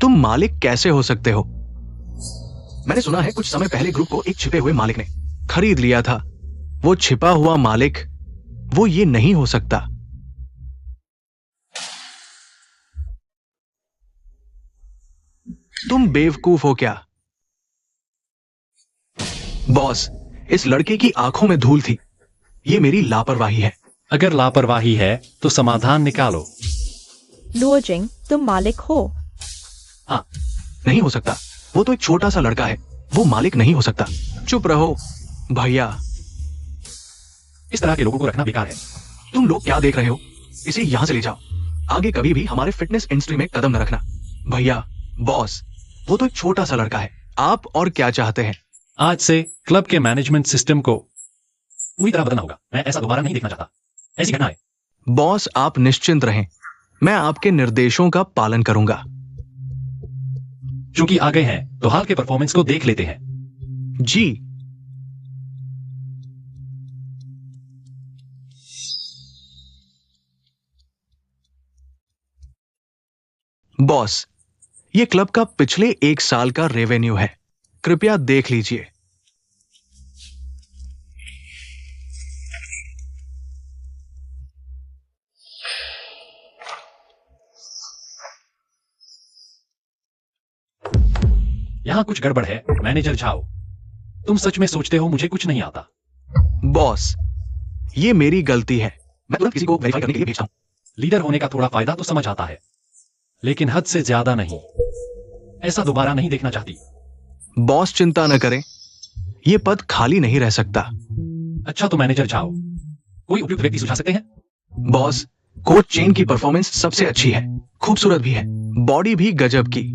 तुम मालिक कैसे हो सकते हो? मैंने सुना है कुछ समय पहले ग्रुप को एक छिपे हुए मालिक ने खरीद लिया था। वो छिपा हुआ मालिक, वो ये नहीं हो सकता। तुम बेवकूफ हो क्या? बॉस, इस लड़के की आंखों में धूल थी। ये मेरी लापरवाही है। अगर लापरवाही है तो समाधान निकालो। लुओ जिंग, तुम मालिक हो। हाँ, नहीं हो सकता। वो तो एक छोटा सा लड़का है, वो मालिक नहीं हो सकता। चुप रहो भैया। इस तरह के लोगों को रखना बेकार है। तुम लोग क्या देख रहे हो? इसे यहां से ले जाओ। आगे कभी भी हमारे फिटनेस इंडस्ट्री में कदम न रखना। भैया, बॉस, वो तो एक छोटा सा लड़का है। आप और क्या चाहते हैं? आज से क्लब के मैनेजमेंट सिस्टम को पूरी तरह बदलना होगा। मैं ऐसा दोबारा नहीं देखना चाहता। ऐसी घटना है। बॉस, आप निश्चिंत रहें, मैं आपके निर्देशों का पालन करूंगा। चूंकि आ गए हैं तो हाल के परफॉर्मेंस को देख लेते हैं। जी। बॉस, ये क्लब का पिछले 1 साल का रेवेन्यू है, कृपया देख लीजिए। यहां कुछ गड़बड़ है। मैनेजर झाओ, तुम सच में सोचते हो मुझे कुछ नहीं आता? बॉस, ये मेरी गलती है। मैं तुरंत किसी को वेरीफाई करने के लिए भेजता हूं। लीडर होने का थोड़ा फायदा तो समझ आता है, लेकिन हद से ज्यादा नहीं। ऐसा दोबारा नहीं देखना चाहती। बॉस, चिंता न करें, ये पद खाली नहीं रह सकता। अच्छा तो मैनेजर झाओ, कोई उपयुक्त व्यक्ति सुझा सकते हैं? बॉस, कोच चेन की परफॉर्मेंस सबसे अच्छी है, खूबसूरत भी है, बॉडी भी गजब की।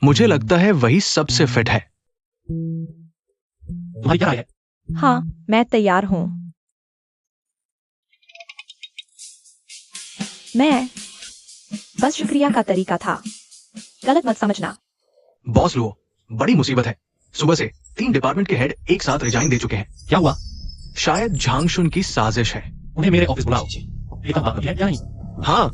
मुझे लगता है वही सबसे फिट है। तुम्हारी क्या राय है? हाँ, मैं तैयार हूं। मैं बस शुक्रिया का तरीका था, गलत मत समझना। बॉस लो, बड़ी मुसीबत है। सुबह से 3 डिपार्टमेंट के हेड एक साथ रिजाइन दे चुके हैं। क्या हुआ? शायद झांगशुन की साजिश है। उन्हें मेरे ऑफिस बुलाओ। एक बात है या नहीं? हाँ,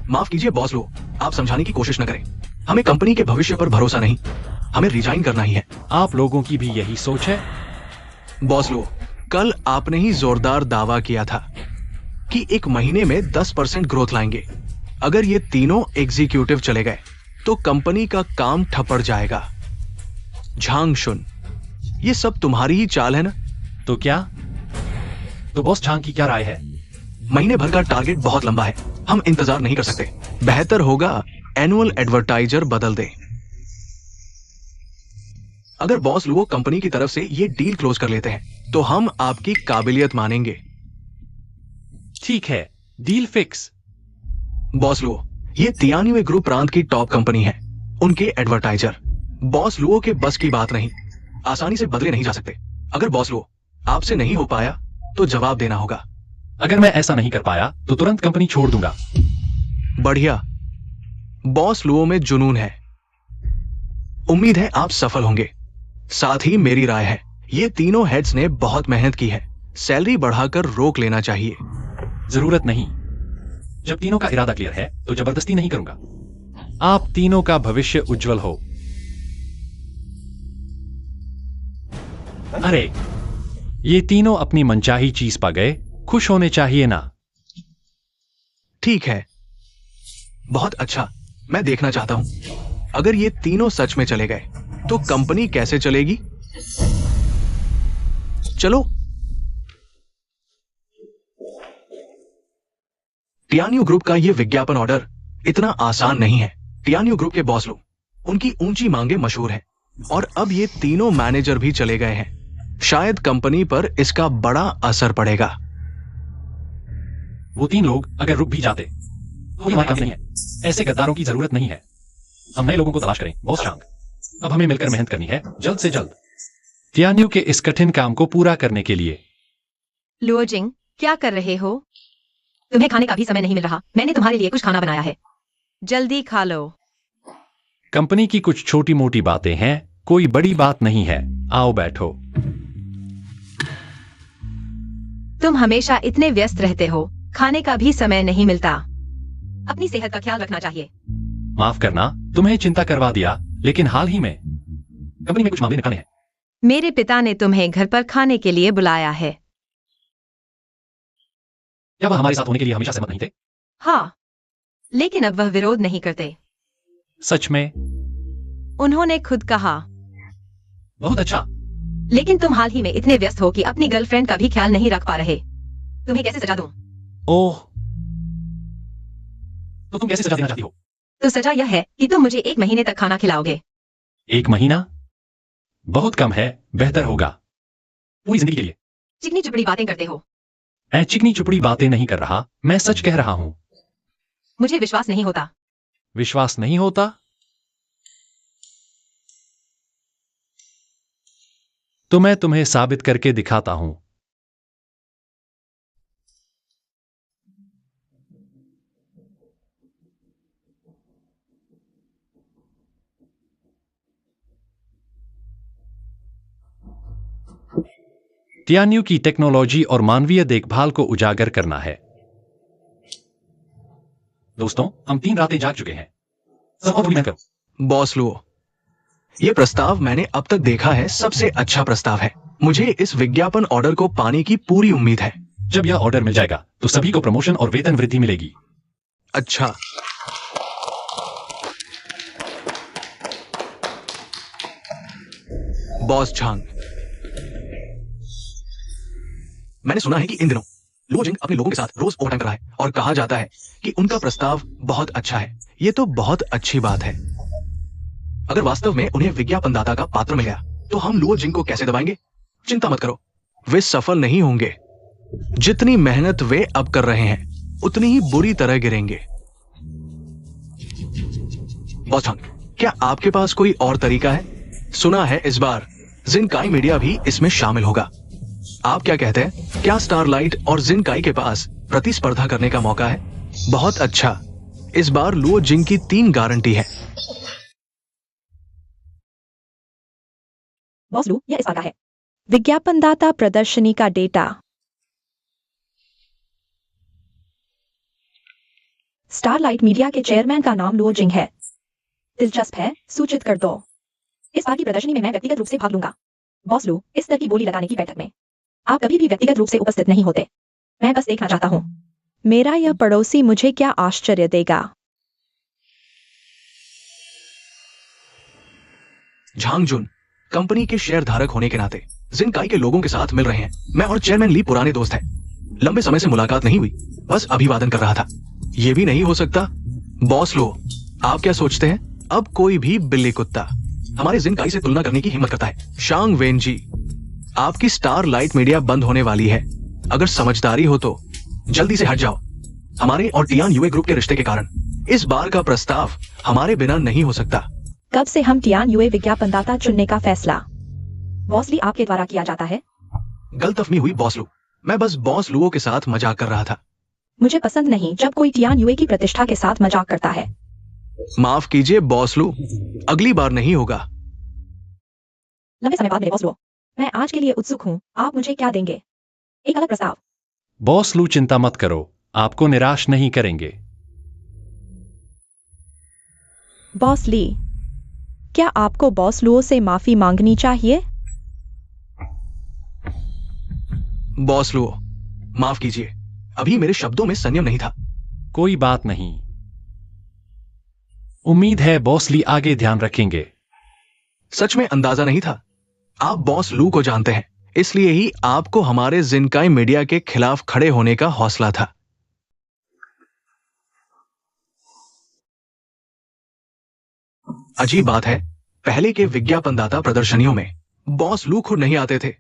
माफ कीजिए बॉस लो, आप समझाने की कोशिश न करें। हमें कंपनी के भविष्य पर भरोसा नहीं, हमें रिजाइन करना ही है। आप लोगों की भी यही सोच है? बॉस लो, कल आपने ही जोरदार दावा किया था कि एक महीने में 10% ग्रोथ लाएंगे। अगर ये तीनों एग्जीक्यूटिव चले गए तो कंपनी का काम ठप्पड़ जाएगा। झांग शुन, ये सब तुम्हारी ही चाल है ना? तो क्या? तो बॉस झांग की क्या राय है? महीने भर का टारगेट बहुत लंबा है, हम इंतजार नहीं कर सकते। बेहतर होगा एनुअल एडवर्टाइजर बदल दें। अगर बॉस लुओ कंपनी की तरफ से ये डील क्लोज कर लेते हैं तो हम आपकी काबिलियत मानेंगे। ठीक है, डील फिक्स। बॉस लुओ, ये तियान्युए ग्रुप प्रांत की टॉप कंपनी है, उनके एडवर्टाइजर बॉस लुओ के बस की बात नहीं, आसानी से बदले नहीं जा सकते। अगर बॉस लुओ आपसे नहीं हो पाया तो जवाब देना होगा। अगर मैं ऐसा नहीं कर पाया तो तुरंत कंपनी छोड़ दूंगा। बढ़िया, बॉस लुओ में जुनून है। उम्मीद है आप सफल होंगे। साथ ही मेरी राय है, ये तीनों हेड्स ने बहुत मेहनत की है, सैलरी बढ़ाकर रोक लेना चाहिए। जरूरत नहीं, जब तीनों का इरादा क्लियर है तो जबरदस्ती नहीं करूंगा। आप तीनों का भविष्य उज्जवल हो। अरे, ये तीनों अपनी मनचाही चीज पा गए, खुश होने चाहिए ना? ठीक है, बहुत अच्छा। मैं देखना चाहता हूं, अगर ये तीनों सच में चले गए तो कंपनी कैसे चलेगी। चलो। टियान्यू ग्रुप का ये विज्ञापन ऑर्डर इतना आसान नहीं है। टियान्यू ग्रुप के बॉस लोग, उनकी ऊंची मांगे मशहूर है और अब ये तीनों मैनेजर भी चले गए हैं। शायद कंपनी पर इसका बड़ा असर पड़ेगा। वो तीन लोग अगर रुक भी जाते तो ये हमारे काम नहीं है। ऐसे गद्दारों की जरूरत नहीं है। हम नए लोगों को तलाश करें बॉस झांग। अब हमें मिलकर मेहनत करनी है, जल्द से जल्द। तियान्यू के इस कठिन काम को पूरा करने के लिए। लुओ जिंग, क्या कर रहे हो? तुम्हें खाने का भी समय नहीं मिल रहा। मैंने तुम्हारे लिए कुछ खाना बनाया है, जल्दी खा लो। कंपनी की कुछ छोटी मोटी बातें हैं, कोई बड़ी बात नहीं है। आओ बैठो। तुम हमेशा इतने व्यस्त रहते हो, खाने का भी समय नहीं मिलता। अपनी सेहत का ख्याल रखना चाहिए। माफ करना, तुम्हें चिंता करवा दिया, लेकिन हाल ही में कंपनी में कुछ मामले निकाले हैं। मेरे पिता ने तुम्हें घर पर खाने के लिए बुलाया है। क्या वह हमारे साथ होने के लिए हमेशा सहमत नहीं थे? हाँ, लेकिन अब वह विरोध नहीं करते। सच में? उन्होंने खुद कहा। बहुत अच्छा। लेकिन तुम हाल ही में इतने व्यस्त हो कि अपनी गर्लफ्रेंड का भी ख्याल नहीं रख पा रहे। तुम्हें कैसे सजा दूं? ओह, तो तुम कैसे सजा देना चाहती हो? तो सजा यह है कि तुम मुझे 1 महीने तक खाना खिलाओगे। 1 महीना बहुत कम है, बेहतर होगा पूरी जिंदगी के लिए। चिकनी चुपड़ी बातें करते हो। मैं चिकनी चुपड़ी बातें नहीं कर रहा, मैं सच कह रहा हूं। मुझे विश्वास नहीं होता। विश्वास नहीं होता? तो मैं तुम्हें साबित करके दिखाता हूं। तियान्यू की टेक्नोलॉजी और मानवीय देखभाल को उजागर करना है। दोस्तों, हम 3 रातें जाग चुके हैं। सब और थोड़ी मेहनत करो। बॉस लुओ, ये प्रस्ताव मैंने अब तक देखा है सबसे अच्छा प्रस्ताव है। मुझे इस विज्ञापन ऑर्डर को पाने की पूरी उम्मीद है। जब यह ऑर्डर मिल जाएगा तो सभी को प्रमोशन और वेतन वृद्धि मिलेगी। अच्छा, बॉस झांग, मैंने सुना है कि इन दिनों लुओ जिंग अपने लोगों के साथ रोज ओवरटाइम कर रहा है और कहा जाता है कि उनका प्रस्ताव बहुत अच्छा है। ये तो बहुत अच्छी बात है। अगर वास्तव में उन्हें विज्ञापनदाता का पात्र मिल गया तो हम लुओ जिंग को कैसे दबाएंगे? चिंता मत करो, वे सफल नहीं होंगे। जितनी मेहनत वे अब कर रहे हैं उतनी ही बुरी तरह गिरेंगे। बॉस झांग, क्या आपके पास कोई और तरीका है? सुना है इस बार जिनकाई मीडिया भी इसमें शामिल होगा। आप क्या कहते हैं? क्या स्टारलाइट और जिनकाई के पास प्रतिस्पर्धा करने का मौका है? बहुत अच्छा, इस बार लुओ जिंग की 3 गारंटी है। बॉस लू, यह इस बात का है। विज्ञापनदाता प्रदर्शनी का डेटा। स्टारलाइट मीडिया के चेयरमैन का नाम लुओ जिंग है। दिलचस्प है, सूचित कर दो। इस बार की प्रदर्शनी में मैं व्यक्तिगत रूप से भाग लूंगा। बॉस लू, इस तरह की बोली लगाने की बैठक में आप कभी भी व्यक्तिगत रूप से उपस्थित नहीं होते। मैं बस देखना चाहता हूँ। मेरा यह पड़ोसी मुझे क्या आश्चर्य देगा। झांग जुन कंपनी के शेयर धारक होने के नाते जिनकाई के लोगों के साथ मिल रहे हैं। मैं और चेयरमैन ली पुराने दोस्त हैं। लंबे समय से मुलाकात नहीं हुई, बस अभिवादन कर रहा था। यह भी नहीं हो सकता। बॉस लो, आप क्या सोचते हैं? अब कोई भी बिल्ली कुत्ता हमारे जिनकाई से तुलना करने की हिम्मत करता है। शांग वेन जी, आपकी स्टार लाइट मीडिया बंद होने वाली है। अगर समझदारी हो तो जल्दी से हट जाओ। हमारे और टियान यूए ग्रुप के रिश्ते के कारण इस बार का प्रस्ताव हमारे बिना नहीं हो सकता। कब से हम टियान यूए विज्ञापनदाता चुनने का फैसला बॉस ली आपके द्वारा किया जाता है? गलतफहमी हुई बॉस लू। मैं बस बॉस लुओ के साथ मजाक कर रहा था। मुझे पसंद नहीं जब कोई टियान यूए की प्रतिष्ठा के साथ मजाक करता है। माफ कीजिए बॉस लू, अगली बार नहीं होगा। लंबे समय बाद मेरे बॉस लुओ, मैं आज के लिए उत्सुक हूँ। आप मुझे क्या देंगे? एक अलग प्रस्ताव। बॉस लू, चिंता मत करो, आपको निराश नहीं करेंगे। बॉस ली, क्या आपको बॉस लुओ से माफी मांगनी चाहिए? बॉस लुओ, माफ कीजिए, अभी मेरे शब्दों में संयम नहीं था। कोई बात नहीं, उम्मीद है बॉस ली आगे ध्यान रखेंगे। सच में अंदाजा नहीं था। आप बॉस लू को जानते हैं, इसलिए ही आपको हमारे जिनकाई मीडिया के खिलाफ खड़े होने का हौसला था। अजीब बात है, पहले के विज्ञापनदाता प्रदर्शनियों में बॉस लू खुद नहीं आते थे।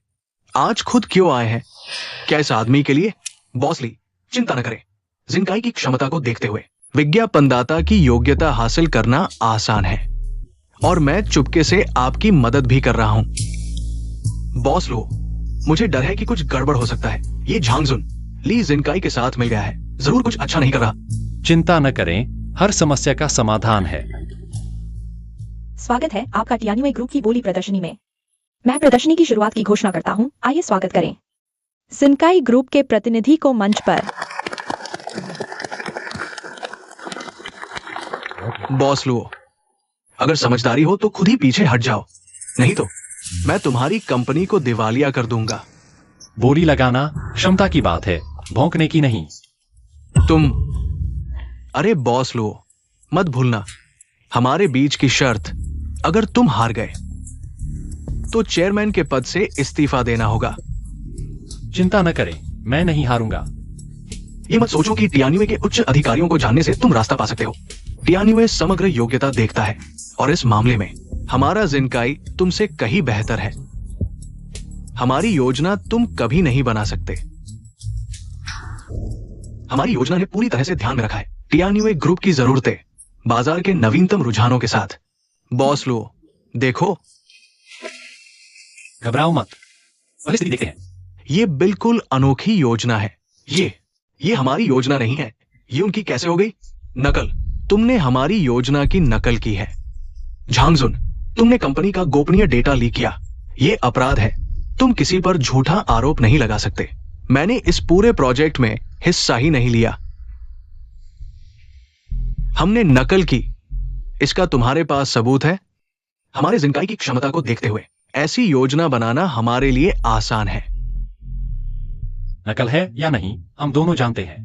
आज खुद क्यों आए हैं? क्या इस आदमी के लिए? बॉस ली, चिंता न करें। जिनकाई की क्षमता को देखते हुए विज्ञापनदाता की योग्यता हासिल करना आसान है और मैं चुपके से आपकी मदद भी कर रहा हूं। बॉस लो, मुझे डर है कि कुछ गड़बड़ हो सकता है। ये झांगजुन ली जिनकाई के साथ मिल गया है, जरूर कुछ अच्छा नहीं कर रहा। चिंता न करें, हर समस्या का समाधान है। स्वागत है आपका टियान यूए ग्रुप की बोली प्रदर्शनी में। मैं प्रदर्शनी की शुरुआत की घोषणा करता हूं। आइए स्वागत करें जिनकाई ग्रुप के प्रतिनिधि को मंच पर। बॉस लो, अगर समझदारी हो तो खुद ही पीछे हट जाओ, नहीं तो मैं तुम्हारी कंपनी को दिवालिया कर दूंगा। बोली लगाना क्षमता की बात है, भौंकने की नहीं। अरे बॉस लो, मत भूलना हमारे बीच की शर्त, अगर तुम हार गए तो चेयरमैन के पद से इस्तीफा देना होगा। चिंता न करें, मैं नहीं हारूंगा। ये मत सोचो कि टियान्युए के उच्च अधिकारियों को जानने से तुम रास्ता पा सकते हो। टियान्युए समग्र योग्यता देखता है और इस मामले में हमारा जिनकाई तुमसे कहीं बेहतर है। हमारी योजना तुम कभी नहीं बना सकते। हमारी योजना ने पूरी तरह से ध्यान में रखा है टियान्युए ग्रुप की जरूरतें बाजार के नवीनतम रुझानों के साथ। बॉस लो, देखो, घबराओ मत, परिस्थिति देखते हैं। ये बिल्कुल अनोखी योजना है। ये हमारी योजना नहीं है। ये उनकी कैसे हो गई? नकल। तुमने हमारी योजना की नकल की है। झांगजुन, तुमने कंपनी का गोपनीय डेटा लीक किया। ये अपराध है। तुम किसी पर झूठा आरोप नहीं लगा सकते। मैंने इस पूरे प्रोजेक्ट में हिस्सा ही नहीं लिया। हमने नकल की, इसका तुम्हारे पास सबूत है? हमारे जिनकाई की क्षमता को देखते हुए ऐसी योजना बनाना हमारे लिए आसान है। नकल है या नहीं, हम दोनों जानते हैं।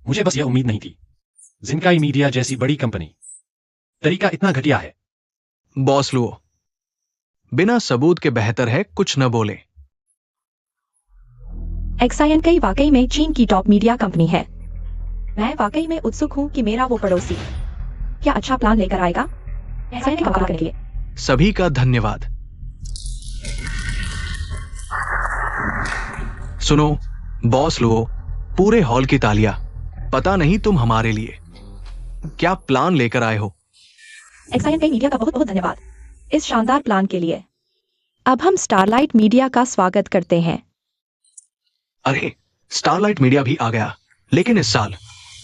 मुझे बस यह उम्मीद नहीं थी। जिनकाई मीडिया जैसी बड़ी कंपनी, तरीका इतना घटिया है। बॉस लुओ, बिना सबूत के बेहतर है कुछ न बोले। एक्सायनकाई वाकई में चीन की टॉप मीडिया कंपनी है। मैं वाकई में उत्सुक हूं कि मेरा वो पड़ोसी क्या अच्छा प्लान लेकर आएगा एक्सायनकाई का मुकाबला करने के लिए। सभी का धन्यवाद। सुनो बॉस लुओ, पूरे हॉल की तालियां। पता नहीं तुम हमारे लिए क्या प्लान लेकर आए हो। एक्सायनकाई मीडिया का बहुत बहुत धन्यवाद इस शानदार प्लान के लिए। अब हम स्टारलाइट मीडिया का स्वागत करते हैं। अरे, स्टारलाइट मीडिया भी आ गया, लेकिन इस साल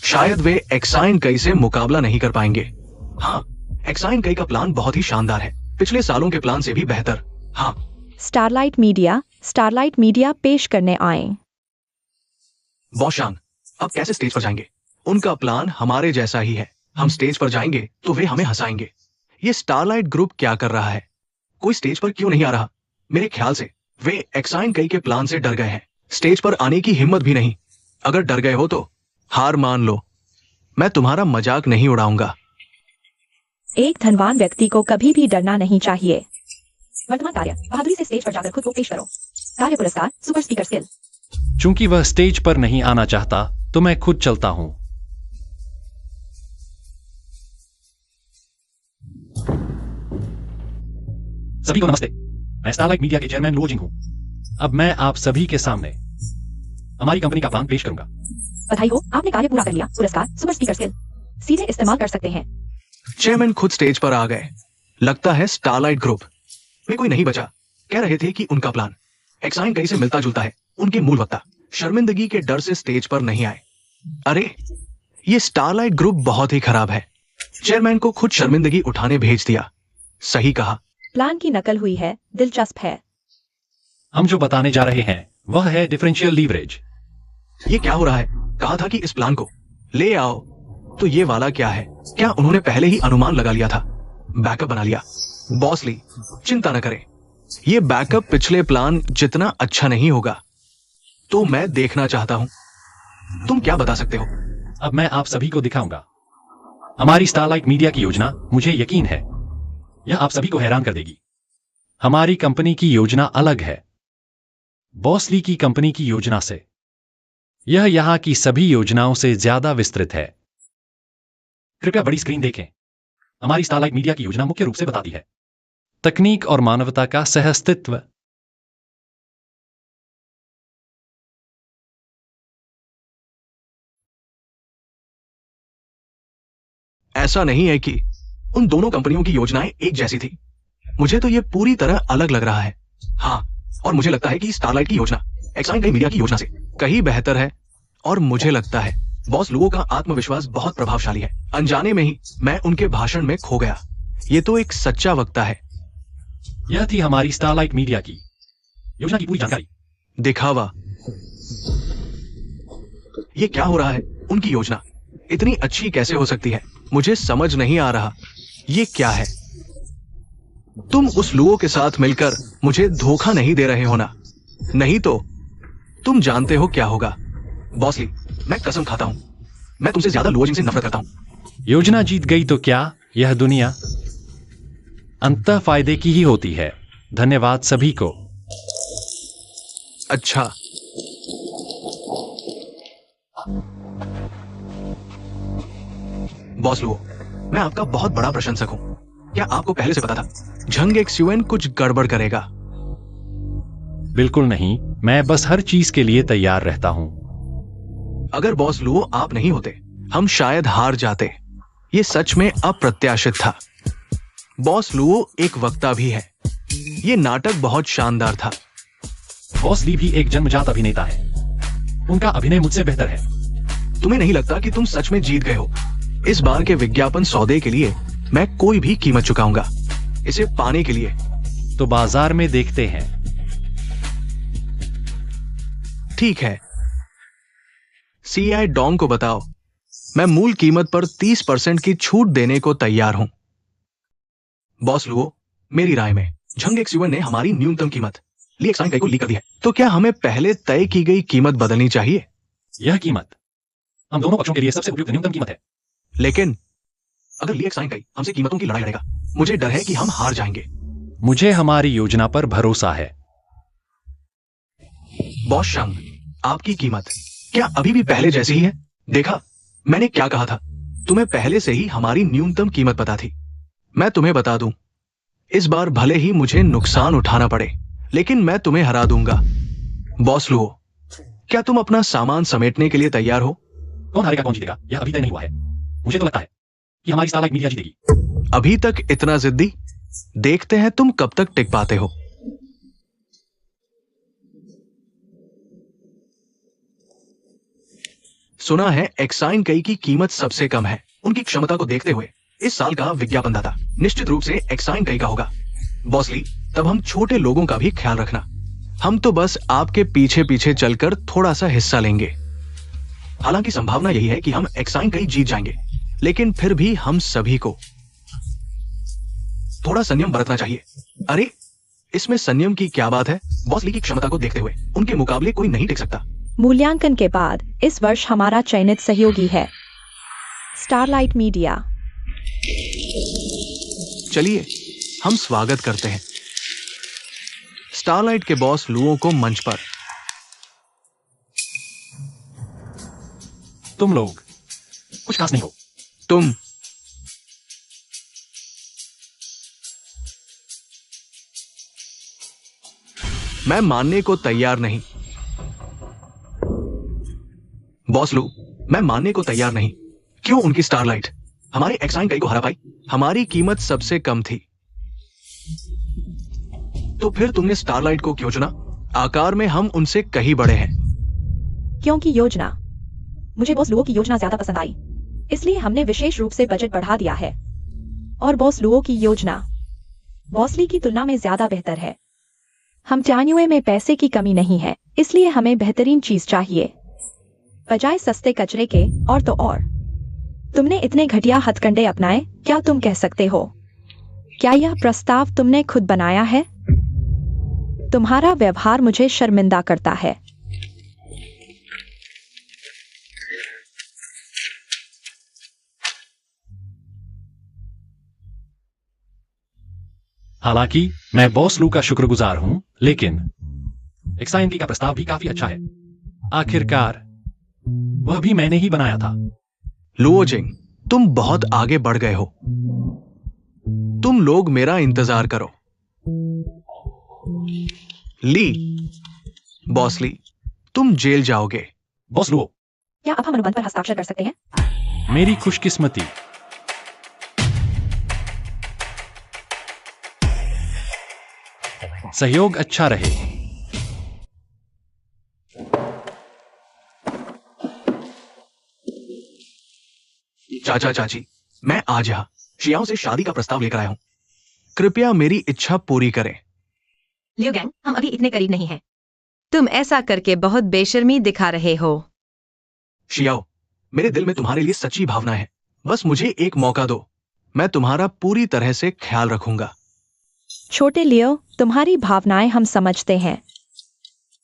शायद वे एक्सायनकाई से मुकाबला नहीं कर पाएंगे। हाँ, एक्सायनकाई का प्लान बहुत ही शानदार है, पिछले सालों के प्लान से भी बेहतर। हाँ, स्टारलाइट मीडिया पेश करने आए। बॉस शान, अब कैसे स्टेज पर जाएंगे? उनका प्लान हमारे जैसा ही है। हम स्टेज पर जाएंगे तो वे हमें हंसाएंगे। ये स्टारलाइट ग्रुप क्या कर रहा है? कोई स्टेज पर क्यों नहीं आ रहा? मेरे ख्याल से वे एक्साइन कई के प्लान से डर गए हैं। स्टेज पर आने की हिम्मत भी नहीं। अगर डर गए हो तो हार मान लो। मैं तुम्हारा मजाक नहीं उड़ाऊंगा। एक धनवान व्यक्ति को कभी भी डरना नहीं चाहिए। वर्तमान कार्य, बहादुरी से स्टेज पर जाकर खुद को पेश करो। कार्य पुरस्कार, सुपर स्पीकर स्किल। चूंकि वह स्टेज पर नहीं आना चाहता तो मैं खुद चलता हूं। सभी को नमस्ते। मैं स्टारलाइट मीडिया के चेयरमैन लुओ जिंग हूं। अब मैं आप सभी के सामने हमारी कंपनी का प्लान पेश करूंगा। बधाई हो, आपने कार्य पूरा कर लिया। पुरस्कार, सुपर स्पीकर स्किल। सीधे इस्तेमाल कर सकते हैं। चेयरमैन खुद स्टेज पर आ गए। लगता है स्टारलाइट ग्रुप में कोई नहीं बचा। कह रहे थे कि उनका प्लान एक्साइन कई से मिलता जुलता है। उनके मूल वक्ता शर्मिंदगी के डर से स्टेज पर नहीं आए। अरे, ये स्टारलाइट ग्रुप बहुत ही खराब है। चेयरमैन को खुद शर्मिंदगी उठाने भेज दिया। सही कहा। प्लान की नकल हुई है, दिलचस्प है। हम जो बताने जा रहे हैं वह है डिफरेंशियल लीवरेज। ये क्या हो रहा है? कहा था कि इस प्लान को ले आओ। तो ये वाला क्या है? क्या उन्होंने पहले ही अनुमान लगा लिया था? बैकअप बना लिया। बॉस ली, चिंता न करें। ये बैकअप पिछले प्लान जितना अच्छा नहीं होगा। तो मैं देखना चाहता हूं तुम क्या बता सकते हो। अब मैं आप सभी को दिखाऊंगा हमारी स्टारलाइट मीडिया की योजना। मुझे यकीन है यह आप सभी को हैरान कर देगी। हमारी कंपनी की योजना अलग है बॉस ली की कंपनी की योजना से। यह यहां की सभी योजनाओं से ज्यादा विस्तृत है। कृपया बड़ी स्क्रीन देखें। हमारी स्टारलाइट मीडिया की योजना मुख्य रूप से बताती है तकनीक और मानवता का सहअस्तित्व। ऐसा नहीं है कि उन दोनों कंपनियों की योजनाएं एक जैसी थी। मुझे तो ये पूरी तरह अलग लग रहा है। हाँ, और मुझे लगता है कि स्टारलाइट की योजना एक्साइन कई मीडिया की योजना से कहीं बेहतर है। और मुझे लगता है बॉस लुओ का आत्मविश्वास बहुत प्रभावशाली है। अनजाने में ही मैं उनके भाषण में खो गया। ये तो एक सच्चा वक्ता है। यह थी हमारी स्टारलाइट मीडिया की योजना की पूरी जानकारी। दिखावा। ये क्या हो रहा है? उनकी योजना इतनी अच्छी कैसे हो सकती है? मुझे समझ नहीं आ रहा। ये क्या है? तुम उस लुओ के साथ मिलकर मुझे धोखा नहीं दे रहे हो ना? नहीं तो तुम जानते हो क्या होगा। बॉसली, मैं कसम खाता हूं मैं तुमसे ज्यादा लुओ जिंग से नफरत करता हूं। योजना जीत गई तो क्या यह दुनिया अंततः फायदे की ही होती है। धन्यवाद सभी को। अच्छा, बॉस लुओ, मैं आपका बहुत बड़ा प्रशंसक हूं। क्या आपको पहले से पता था झंग एक्सयूएन कुछ गड़बड़ करेगा? बिल्कुल नहीं, मैं बस हर चीज के लिए तैयार रहता हूं। अगर बॉस लुओ आप नहीं होते हम शायद हार जाते। ये सच में अप्रत्याशित था। बॉस लुओ एक वक्ता भी है। ये नाटक बहुत शानदार था। बॉस ली भी एक जन्मजात अभिनेता है। उनका अभिनय मुझसे बेहतर है। तुम्हें नहीं लगता कि तुम सच में जीत गए हो? इस बार के विज्ञापन सौदे के लिए मैं कोई भी कीमत चुकाऊंगा इसे पाने के लिए। तो बाजार में देखते हैं। ठीक है, सीआई डोंग को बताओ मैं मूल कीमत पर 30% की छूट देने को तैयार हूं। बॉस लुओ, मेरी राय में झंग एक्सयूएन ने हमारी न्यूनतम कीमत ली एक्साइन कई को लीक कर दी है। तो क्या हमें पहले तय की गई कीमत बदलनी चाहिए? यह कीमत हम दोनों पक्षों के लिए सबसे उपयुक्त न्यूनतम कीमत है। लेकिन अगर ली एक्साइन कई हमसे कीमतों की लड़ाई लड़ेगा, मुझे डर है कि हम हार जाएंगे। मुझे हमारी योजना पर भरोसा है। बॉस शंग, आपकी कीमत क्या अभी भी पहले जैसी ही है? देखा मैंने क्या कहा था? तुम्हें पहले से ही हमारी न्यूनतम कीमत पता थी। मैं तुम्हें बता दूं, इस बार भले ही मुझे नुकसान उठाना पड़े, लेकिन मैं तुम्हें हरा दूंगा। बॉस लुओ, क्या तुम अपना सामान समेटने के लिए तैयार हो? कौन हारेगा कौन जीतेगा यह अभी तय नहीं हुआ है। मुझे तो लगता है कि हमारी स्टारलाइट मीडिया जीतेगी। अभी तक इतना जिद्दी? देखते हैं तुम कब तक टिक पाते हो। सुना है एक्साइन कई की कीमत सबसे कम है। उनकी क्षमता को देखते हुए इस साल का विज्ञापनदाता निश्चित रूप से एक्साइन कई का होगा। बॉसली, तब हम छोटे लोगों का भी ख्याल रखना। हम तो बस आपके पीछे पीछे चलकर थोड़ा सा हिस्सा लेंगे। हालांकि संभावना यही है कि हम एक्साइन कई जीत जाएंगे, लेकिन फिर भी हम सभी को थोड़ा संयम बरतना चाहिए। अरे इसमें संयम की क्या बात है? बॉस ली की क्षमता को देखते हुए उनके मुकाबले कोई नहीं टिक सकता। मूल्यांकन के बाद इस वर्ष हमारा चयनित सहयोगी है स्टारलाइट मीडिया। चलिए हम स्वागत करते हैं स्टारलाइट के बॉस लुओ को मंच पर। तुम लोग कुछ खास नहीं हो। तुम मैं मानने को तैयार नहीं। बॉस लू, मैं मानने को तैयार नहीं। क्यों उनकी स्टारलाइट हमारे एक्साइन कई को हरा पाई? हमारी कीमत सबसे कम थी, तो फिर तुमने स्टारलाइट को क्यों चुना? आकार में हम उनसे कहीं बड़े हैं। क्योंकि योजना, मुझे बॉस लुओ की योजना ज्यादा पसंद आई, इसलिए हमने विशेष रूप से बजट बढ़ा दिया है। और बॉस लुओ की योजना बॉस ली की तुलना में ज्यादा बेहतर है। हम जानुए में पैसे की कमी नहीं है, इसलिए हमें बेहतरीन चीज चाहिए बजाय सस्ते कचरे के। और तो और, तुमने इतने घटिया हथकंडे अपनाए, क्या तुम कह सकते हो? क्या यह प्रस्ताव तुमने खुद बनाया है? तुम्हारा व्यवहार मुझे शर्मिंदा करता है। हालांकि मैं बॉस लू का शुक्रगुजार हूं, लेकिन एक्साइन का प्रस्ताव भी काफी अच्छा है। आखिरकार वह भी मैंने ही बनाया था। लुओ जिंग, तुम बहुत आगे बढ़ गए हो। तुम लोग मेरा इंतजार करो। ली, बॉस ली, तुम जेल जाओगे। बॉस लू, क्या अब हम अनुबंध पर हस्ताक्षर कर सकते हैं? मेरी खुशकिस्मती। सहयोग अच्छा रहे। चाचा चाची, मैं आज यहाँ शियाओ से शादी का प्रस्ताव लेकर आया हूँ। कृपया मेरी इच्छा पूरी करें। लियो गैंग, हम अभी इतने करीब नहीं हैं। तुम ऐसा करके बहुत बेशर्मी दिखा रहे हो। शियाओ, मेरे दिल में तुम्हारे लिए सच्ची भावना है। बस मुझे एक मौका दो, मैं तुम्हारा पूरी तरह से ख्याल रखूंगा। छोटे लियो, तुम्हारी भावनाएं हम समझते हैं,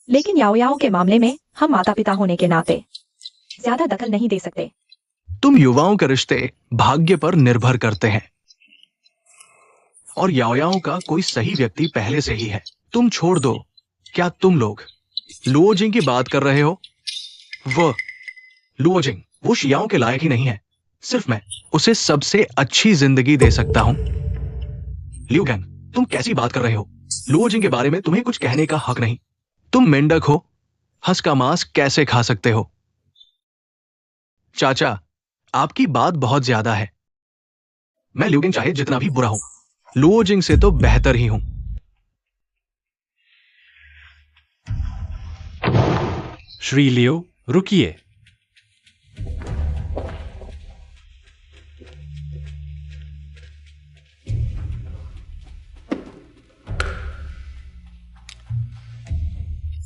लेकिन याओ याओ के मामले में हम माता पिता होने के नाते ज्यादा दखल नहीं दे सकते। तुम युवाओं के रिश्ते भाग्य पर निर्भर करते हैं, और याओ याओ का कोई सही व्यक्ति पहले से ही है। तुम छोड़ दो। क्या तुम लोग लुओ जिंग की बात कर रहे हो? वो लुओ जिंग, वो शियाओं के लायक ही नहीं है। सिर्फ मैं उसे सबसे अच्छी जिंदगी दे सकता हूं। लियो गैंग, तुम कैसी बात कर रहे हो? लुओ जिंग के बारे में तुम्हें कुछ कहने का हक नहीं। तुम मेंढक हो, हंस का मांस कैसे खा सकते हो? चाचा, आपकी बात बहुत ज्यादा है। मैं लियो जिंग चाहे जितना भी बुरा हूं, लुओ जिंग से तो बेहतर ही हूं। श्री लियो, रुकिए।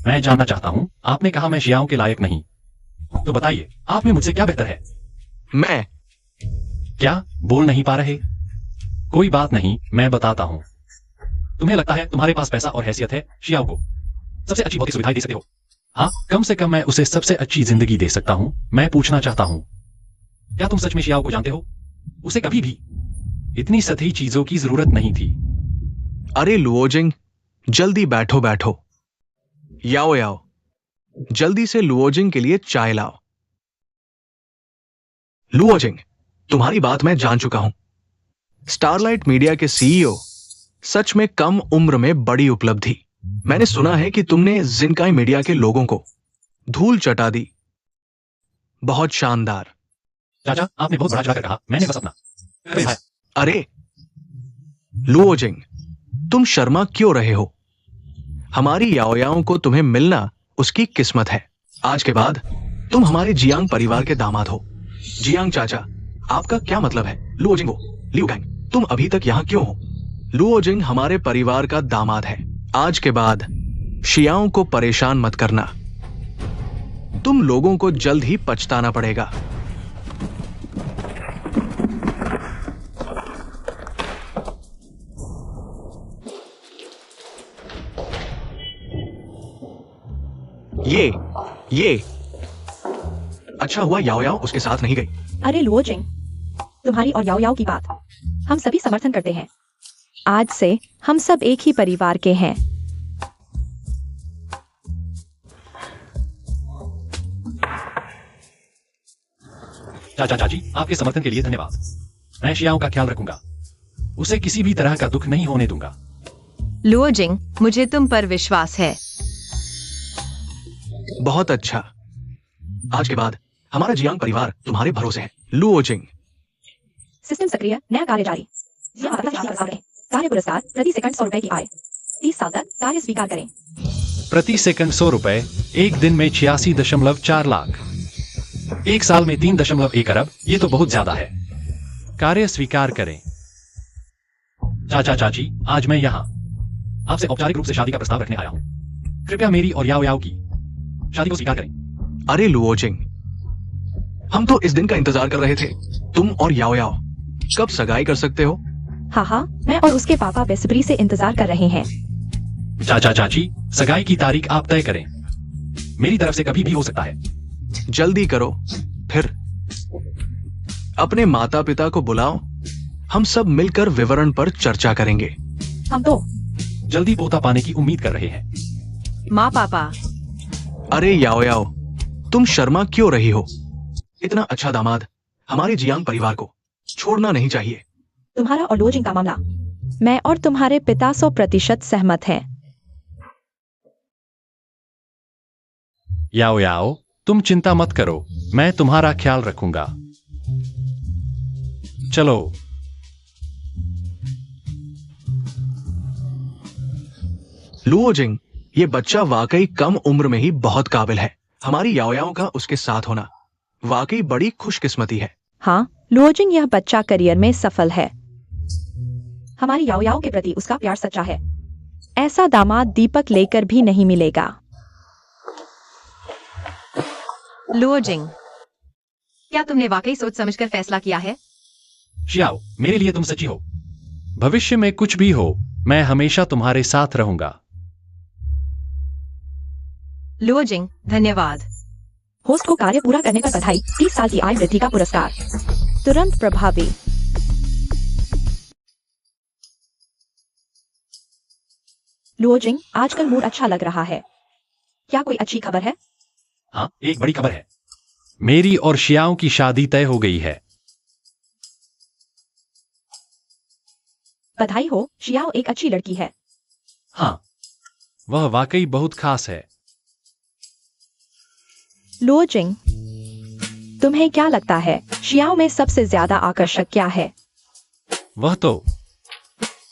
मैं जानना चाहता हूं, आपने कहा मैं शियाओं के लायक नहीं, तो बताइए आप में मुझसे क्या बेहतर है? मैं क्या बोल नहीं पा रहे? कोई बात नहीं, मैं बताता हूं। तुम्हें लगता है तुम्हारे पास पैसा और हैसियत है शियाओ को सबसे अच्छी भौतिक सुविधाएं दे सकते हो? हाँ, कम से कम मैं उसे सबसे अच्छी जिंदगी दे सकता हूं। मैं पूछना चाहता हूं, क्या तुम सच में शियाओ को जानते हो? उसे कभी भी इतनी सतही चीजों की जरूरत नहीं थी। अरे लुओ जिंग, जल्दी बैठो बैठो। याओ याओ, जल्दी से लुओ जिंग के लिए चाय लाओ। लुओ जिंग, तुम्हारी बात मैं जान चुका हूं। स्टारलाइट मीडिया के सीईओ सच में कम उम्र में बड़ी उपलब्धि। मैंने सुना है कि तुमने जिनकाई मीडिया के लोगों को धूल चटा दी। बहुत शानदार। चाचा, आपने बहुत बड़ा चढ़ाकर कहा, मैंने बस अपना दिखाया। अरे लुओ जिंग, तुम शर्मा क्यों रहे हो? हमारी याओयाओं को तुम्हें मिलना उसकी किस्मत है। आज के बाद तुम हमारे जियांग परिवार के दामाद हो। जियांग चाचा, आपका क्या मतलब है? लुओ जिंग, लियो गैंग, तुम अभी तक यहां क्यों हो? लुओ जिंग हमारे परिवार का दामाद है। आज के बाद शियाओं को परेशान मत करना। तुम लोगों को जल्द ही पछताना पड़ेगा। ये अच्छा हुआ याओ याओ उसके साथ नहीं गई। अरे लुओजिंग, तुम्हारी और याओ याओ की बात हम सभी समर्थन करते हैं। आज से हम सब एक ही परिवार के हैं। चाचा चाची, आपके समर्थन के लिए धन्यवाद। मैं शियाओ का ख्याल रखूंगा, उसे किसी भी तरह का दुख नहीं होने दूंगा। लुओजिंग, मुझे तुम पर विश्वास है। बहुत अच्छा। आज के बाद हमारा जियांग परिवार तुम्हारे भरोसे है। लुओजिंग। सिस्टम सक्रिय, नया कार्य जारी। कार्य पुरस्कार प्रति सेकंड 100 रुपए की आय। 30 साल तक कार्य स्वीकार करें। प्रति सेकंड 100 रुपए, एक दिन में 86.4 लाख, एक साल में 3.1 अरब। ये तो बहुत ज्यादा है। कार्य स्वीकार करें। चाचा चाची, आज मैं यहाँ आपसे औपचारिक रूप से शादी का प्रस्ताव रखने आया हूँ। कृपया मेरी और याओ याओ की शादी को स्वीकार करें। अरे लुओजिंग, हम तो इस दिन का इंतजार कर रहे थे। तुम और याओ याओ कब सगाई कर सकते हो? हाँ, मैं और उसके पापा बेसब्री से इंतजार कर रहे हैं। चाचा चाची, सगाई की तारीख आप तय करें। मेरी तरफ से कभी भी हो सकता है। जल्दी करो। फिर अपने माता पिता को बुलाओ, हम सब मिलकर विवरण पर चर्चा करेंगे। हम तो जल्दी पोता पाने की उम्मीद कर रहे हैं। माँ पापा, अरे याओ याओ, तुम शर्मा क्यों रही हो? इतना अच्छा दामाद हमारे जियांग परिवार को छोड़ना नहीं चाहिए। तुम्हारा और लुओजिंग का मामला, मैं और तुम्हारे पिता 100% सहमत हैं। याओ याओ, तुम चिंता मत करो, मैं तुम्हारा ख्याल रखूंगा। चलो। लुओजिंग, ये बच्चा वाकई कम उम्र में ही बहुत काबिल है। हमारी याओ याओ का उसके साथ होना वाकई बड़ी खुशकिस्मती है। हाँ, लुओजिंग, यह बच्चा करियर में सफल है। हमारी याओ याओ के प्रति उसका प्यार सच्चा है। ऐसा दामाद दीपक लेकर भी नहीं मिलेगा। लुओजिंग, क्या तुमने वाकई सोच समझकर फैसला किया है? शियाओ, मेरे लिए तुम सच्ची हो। भविष्य में कुछ भी हो, मैं हमेशा तुम्हारे साथ रहूंगा। लुओजिंग, धन्यवाद। होस्ट को कार्य पूरा करने पर बधाई। 30 साल की आय वृद्धि का पुरस्कार तुरंत प्रभावी। लुओजिंग, आजकल मूड अच्छा लग रहा है। क्या कोई अच्छी खबर है? हाँ, एक बड़ी खबर है। मेरी और शियाओ की शादी तय हो गई है। बधाई हो, शियाओ एक अच्छी लड़की है। हाँ, वह वाकई बहुत खास है। लुओजिंग, तुम्हें क्या लगता है शियाओ में सबसे ज्यादा आकर्षक क्या है? वह तो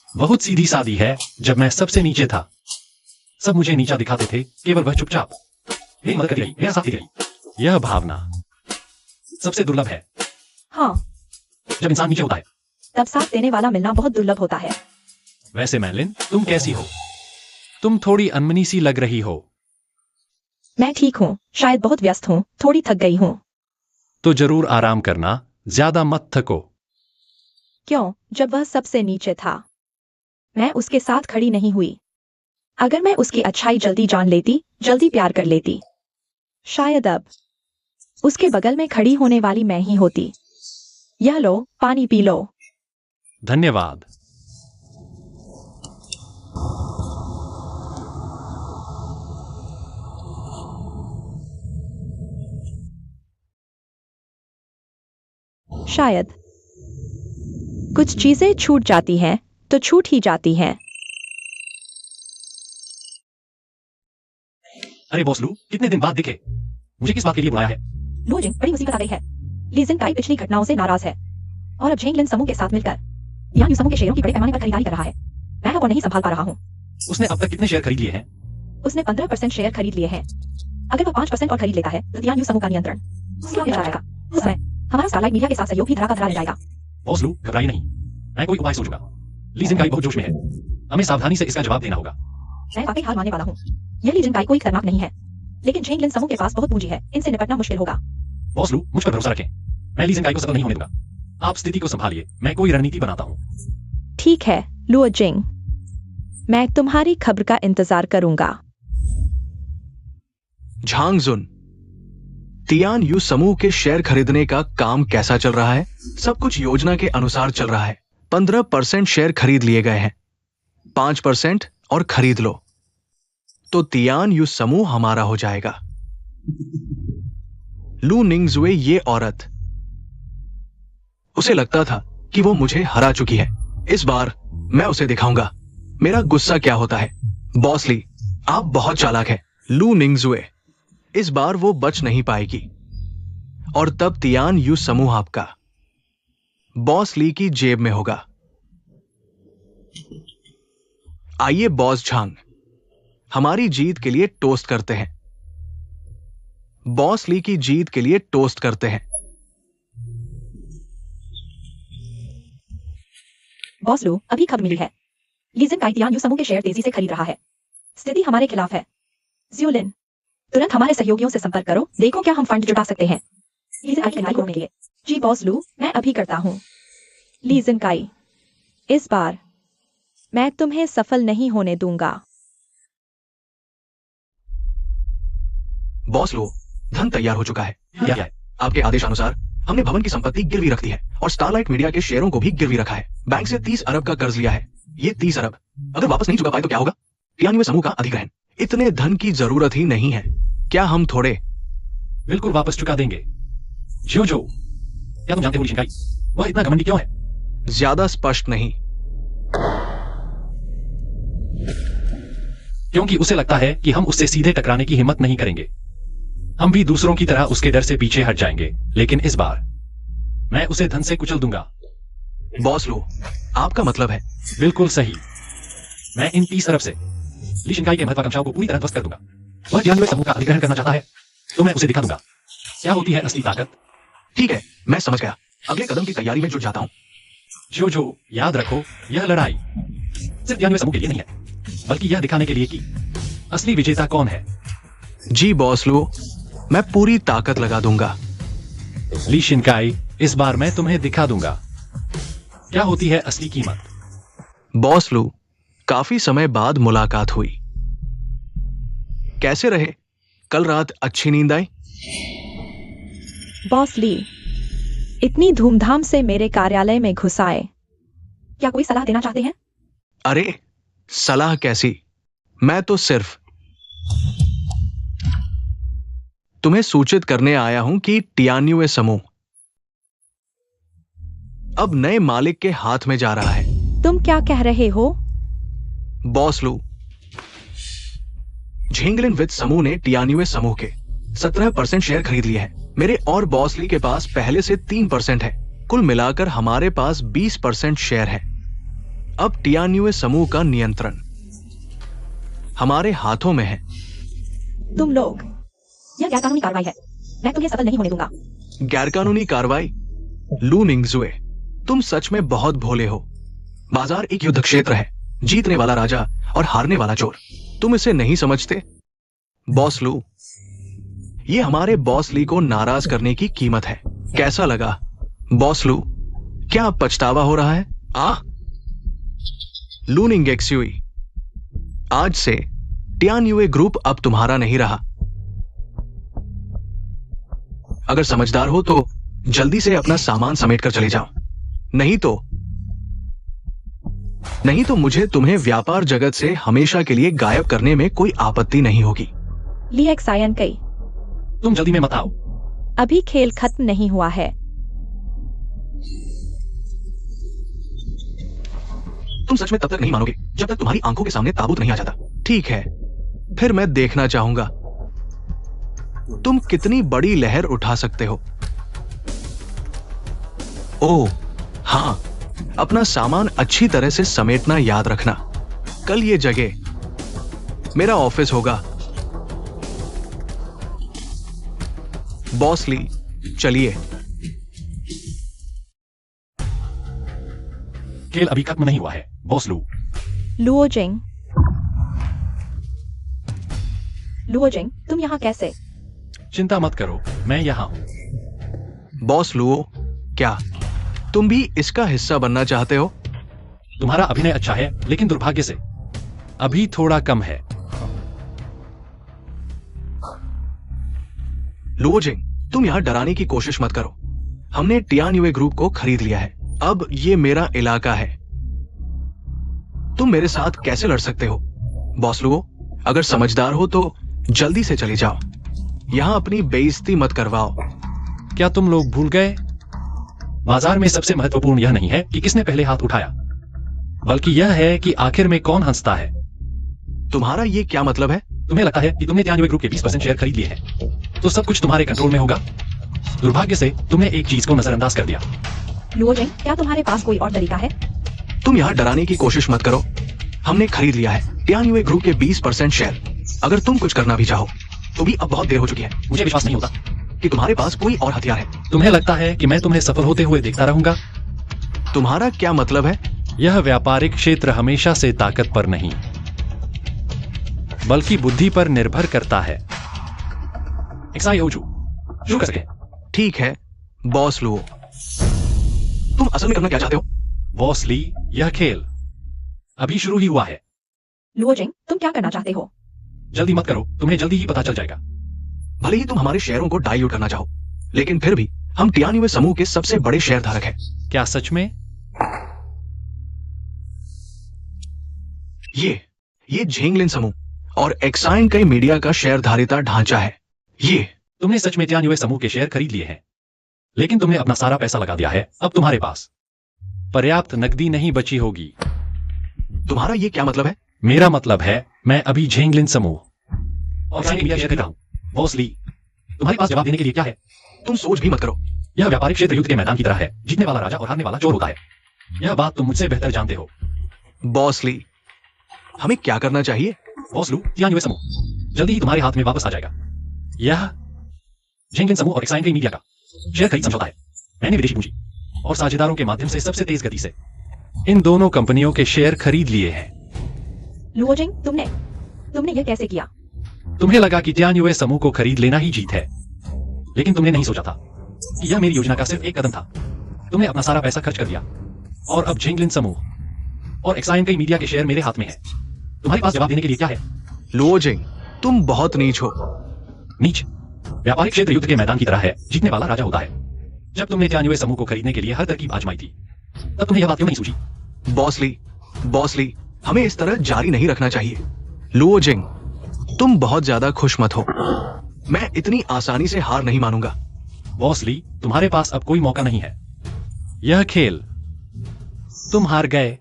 बहुत सीधी सादी है। जब मैं सबसे नीचे था, सब मुझे नीचा दिखाते थे, केवल वह चुपचाप मेरी मदद करती रही, मेरा साथ देती रही। यह भावना सबसे दुर्लभ है। हाँ, जब इंसान नीचे होता है। तब साथ देने वाला मिलना बहुत दुर्लभ होता है। वैसे मैलिन, तुम कैसी हो? तुम थोड़ी अनमनी सी लग रही हो। मैं ठीक हूँ, शायद बहुत व्यस्त हूँ, थोड़ी थक गई हूँ। तो जरूर आराम करना, ज्यादा मत थको। क्यों? जब वह सबसे नीचे था, मैं उसके साथ खड़ी नहीं हुई। अगर मैं उसकी अच्छाई जल्दी जान लेती, जल्दी प्यार कर लेती, शायद अब उसके बगल में खड़ी होने वाली मैं ही होती। यह लो, पानी पी लो। धन्यवाद। शायद कुछ चीजें छूट जाती हैं तो छूट ही जाती हैं। अरे बॉस लू, कितने दिन बाद दिखे। मुझे किस बात के लिए बुलाया है? लुओजिंग, बड़ी मुसीबत आ गई है। ली जिनकाई पिछली घटनाओं से नाराज है और अब झेंगलिन समूह के साथ मिलकर यान समूह के शेयरों की बड़े पैमाने पर खरीदारी कर रहा है। मैं और नहीं संभाल पा रहा हूँ। उसने अब तक कितने शेयर खरीद लिए हैं? उसने 15% शेयर खरीद लिए हैं। अगर वह 5% और खरीद लेता है तो यान समूह का नियंत्रण उसके हाथ में आ जाएगा। उस समय हमारा स्टारलाइट मीडिया के साथ सहयोग भी धरा का धरा रह जाएगा। बॉस लू, घबराइए नहीं, मैं कोई उपाय सोचूंगा। ली जिनकाई बहुत जोश में है, हमें सावधानी से इसका जवाब देना होगा। मैं वाकई हार मानने वाला हूँ। यह ली जिनकाई कोई खतरनाक नहीं है। लेकिन झेंगलिन समूह के पास बहुत पूंजी है, इनसे निपटना मुश्किल होगा। बॉस लू, मुझ पर भरोसा रखें। मैं ली जिंगाई को सफल नहीं होने दूंगा। आप स्थिति को संभालिए, मैं कोई रणनीति बनाता हूँ। ठीक है, लुओ जिंग। मैं तुम्हारी खबर का इंतजार करूंगा। झांग जुन, तियान यू समूह के शेयर खरीदने का काम कैसा चल रहा है? सब कुछ योजना के अनुसार चल रहा है। 15% शेयर खरीद लिए गए हैं, 5% और खरीद लो तो तियान यू समूह हमारा हो जाएगा। लू निंगजुए, ये औरत, उसे लगता था कि वो मुझे हरा चुकी है। इस बार मैं उसे दिखाऊंगा मेरा गुस्सा क्या होता है। बॉस ली, आप बहुत चालाक हैं। लू निंगजुए, इस बार वो बच नहीं पाएगी और तब तियान यू समूह आपका बॉस ली की जेब में होगा। आइए बॉस झांग, हमारी जीत के लिए टोस्ट करते हैं। बॉस ली की जीत के लिए टोस्ट करते हैं। बॉस लू, अभी खबर मिली है। लीजिन काई तियान यू समूह के शेयर तेजी से खरीद रहा है। स्थिति हमारे खिलाफ है। ज्यूलिन, तुरंत हमारे सहयोगियों से संपर्क करो, देखो क्या हम फंड जुटा सकते हैं लीजिन काई की लड़ाई रोकने के लिए। जी बॉस लू, मैं अभी करता हूँ। लीजिन काई, इस बार मैं तुम्हें सफल नहीं होने दूंगा। बॉस लो, धन तैयार हो चुका है। क्या है? आपके आदेशानुसार हमने भवन की संपत्ति गिरवी रख दी है और स्टारलाइट मीडिया के शेयरों को भी गिरवी रखा है। बैंक से 30 अरब का कर्ज लिया है। ये 30 अरब अगर वापस नहीं चुका पाए तो क्या होगा? तियानवे समूह का अधिग्रहण। इतने धन की जरूरत ही नहीं है। क्या हम थोड़े बिल्कुल वापस चुका देंगे। जो क्या तुम जानते हो ली जिंगाई, वह इतना घमंडी क्यों है? ज्यादा स्पष्ट नहीं। क्योंकि उसे लगता है कि हम उससे सीधे टकराने की हिम्मत नहीं करेंगे। हम भी दूसरों की तरह उसके डर से पीछे हट जाएंगे, लेकिन इस बार मैं उसे धन से कुचल दूंगा। बॉस लो, आपका मतलब है? बिल्कुल सही। मैं इन 30 अरब से ली जिंगाई के महत्वाकांक्षाओं को पूरी तरह ध्वस्त कर दूंगा। वह 93 समूह का अधिग्रहण करना चाहता है, तो मैं उसे दिखा दूंगा क्या होती है असली ताकत। ठीक है, मैं समझ गया। अगले कदम की तैयारी में जुट जाता हूं। जो याद रखो, यह लड़ाई सिर्फ 93 समूह के लिए नहीं है, बल्कि यह दिखाने के लिए कि असली विजेता कौन है। जी बॉस लो, मैं पूरी ताकत लगा दूंगा। ली शिनकाई, इस बार मैं तुम्हें दिखा दूंगा क्या होती है असली कीमत। बॉस लू, काफी समय बाद मुलाकात हुई। कैसे रहे? कल रात अच्छी नींद आई? बॉस ली, इतनी धूमधाम से मेरे कार्यालय में घुस आए। क्या कोई सलाह देना चाहते हैं? अरे सलाह कैसी, मैं तो सिर्फ तुम्हें सूचित करने आया हूं कि टियान्युए समूह अब नए मालिक के हाथ में जा रहा है। तुम क्या कह रहे हो? बॉस लू, झेंगलिन वित्त समूह ने टियान्युए समूह के 17% शेयर खरीद लिए हैं। मेरे और बॉस ली के पास पहले से 3% है। कुल मिलाकर हमारे पास 20% शेयर है। अब टियान्युए समूह का नियंत्रण हमारे हाथों में है। तुम लोग, यह गैरकानूनी कार्रवाई है। मैं तुम्हें सफल नहीं होने दूंगा। गैरकानूनी कार्रवाई? लू निंगजुए, तुम सच में बहुत भोले हो। बाजार एक युद्ध क्षेत्र है, जीतने वाला राजा और हारने वाला चोर। तुम इसे नहीं समझते? बॉस लू, ये हमारे बॉस ली को नाराज करने की कीमत है। कैसा लगा बॉस लू? क्या अब पछतावा हो रहा है? लू निंगेक्सुई, आज से टियान्युए ग्रुप अब तुम्हारा नहीं रहा। अगर समझदार हो तो जल्दी से अपना सामान समेटकर चले जाओ, नहीं तो मुझे तुम्हें व्यापार जगत से हमेशा के लिए गायब करने में कोई आपत्ति नहीं होगी। लिएक सायन कई, तुम जल्दी में मत आओ। अभी खेल खत्म नहीं हुआ है। तुम सच में तब तक नहीं मानोगे जब तक तुम्हारी आंखों के सामने ताबूत नहीं आ जाता। ठीक है, फिर मैं देखना चाहूंगा तुम कितनी बड़ी लहर उठा सकते हो। ओह हां, अपना सामान अच्छी तरह से समेटना याद रखना। कल ये जगह मेरा ऑफिस होगा। बॉस ली, चलिए। खेल अभी खत्म नहीं हुआ है बॉस लू। लुओ जिंग, लुओजिंग, तुम यहाँ कैसे? चिंता मत करो, मैं यहाँ हूँ। बॉस लुओ, क्या तुम भी इसका हिस्सा बनना चाहते हो? तुम्हारा अभिनय अच्छा है, लेकिन दुर्भाग्य से अभी थोड़ा कम है। लुओजिंग, तुम यहाँ डराने की कोशिश मत करो। हमने टियानयुए ग्रुप को खरीद लिया है। अब ये मेरा इलाका है। तुम मेरे साथ कैसे लड़ सकते हो? बॉस लुओ, अगर समझदार हो तो जल्दी से चले जाओ। यहाँ अपनी बेइज्जती मत करवाओ। क्या तुम लोग भूल गए? बाजार में सबसे महत्वपूर्ण यह नहीं है कि किसने पहले हाथ उठाया, बल्कि यह है कि आखिर में कौन हंसता है। तुम्हारा ये क्या मतलब है? तुम्हें लगता है कि तुमने टियानयुए ग्रुप के 20% शेयर खरीद लिए हैं, तो सब कुछ तुम्हारे कंट्रोल में होगा। दुर्भाग्य से तुमने एक चीज को नजरअंदाज कर दिया। लुओजिंग, क्या तुम्हारे पास कोई और तरीका है? तुम यहाँ डराने की कोशिश मत करो। हमने खरीद लिया है टियानयुए ग्रुप के 20% शेयर। अगर तुम कुछ करना भी चाहो तो भी अब बहुत देर हो चुकी है। मुझे विश्वास नहीं होता कि तुम्हारे पास कोई और हथियार है। तुम्हें लगता है कि मैं तुम्हें सफल होते हुए देखता रहूंगा? तुम्हारा क्या मतलब है? यह व्यापारिक क्षेत्र हमेशा से ताकत पर नहीं, बल्कि बुद्धि पर निर्भर करता है। एक्साई ओजू, शुरू कर सके। ठीक है बॉस लुओ, तुम असल में करना क्या चाहते हो? बॉस ली, यह खेल अभी शुरू ही हुआ है। लुओजिंग, तुम क्या करना चाहते हो? जल्दी मत करो, तुम्हें जल्दी ही पता चल जाएगा। भले ही तुम हमारे शेयरों को डाइल्यूट करना चाहो, लेकिन फिर भी हम टियानयुए समूह के सबसे बड़े शेयर धारक हैं। क्या सच में? ये झेंगलिन समूह और एक्साइन कई मीडिया का शेयर धारिता ढांचा है। तुमने सच में टियानयुए समूह के शेयर खरीद लिए हैं, लेकिन तुमने अपना सारा पैसा लगा दिया है। अब तुम्हारे पास पर्याप्त नकदी नहीं बची होगी। तुम्हारा ये क्या मतलब है? मेरा मतलब है, मैं अभी झेंगलिन समूह और मीडिया शेयर खरीदा हूं। बॉस ली, तुम्हारे पास जवाब देने के लिए क्या है? तुम सोच भी मत करो। यह व्यापारिक क्षेत्र युद्ध के मैदान की तरह है। जीतने वाला राजा और हारने वाला चोर होता है। यह बात तुम मुझसे बेहतर जानते हो। बॉस ली, हमें क्या करना चाहिए? बॉस लू, टियानयुए समूह जल्दी ही तुम्हारे हाथ में वापस आ जाएगा। यह झेंगलिन समूह और एक्साइन मीडिया का शेयर खरीद समझौता है। मैंने विदेशी पूंजी और साझेदारों के माध्यम से सबसे तेज गति से इन दोनों कंपनियों के शेयर खरीद लिए हैं। लुओजिंग, तुमने यह कैसे किया? तुम्हें लगा कि टियानयुए समूह को खरीद लेना ही जीत है, लेकिन तुमने नहीं सोचा था कि यह मेरी योजना का सिर्फ एक कदम था। तुमने अपना सारा पैसा खर्च कर दिया और अब झेंगलिन समूह और एक्साइन कई मीडिया के शेयर मेरे हाथ में है। तुम्हारे पास जवाब देने के लिए क्या है? लुओजिंग, तुम बहुत नीच हो। नीच? व्यापारिक क्षेत्र युद्ध के मैदान की तरह है। जीतने वाला राजा होता है। जब तुमने टियानयुए समूह को खरीदने के लिए हर तरकीब आजमाई थी, तब तुम्हें यह बात क्यों नहीं सूझी? बॉस ली, हमें इस तरह जारी नहीं रखना चाहिए। लुओजिंग, तुम बहुत ज्यादा खुश मत हो। मैं इतनी आसानी से हार नहीं मानूंगा। बॉस ली, तुम्हारे पास अब कोई मौका नहीं है। यह खेल, तुम हार गए,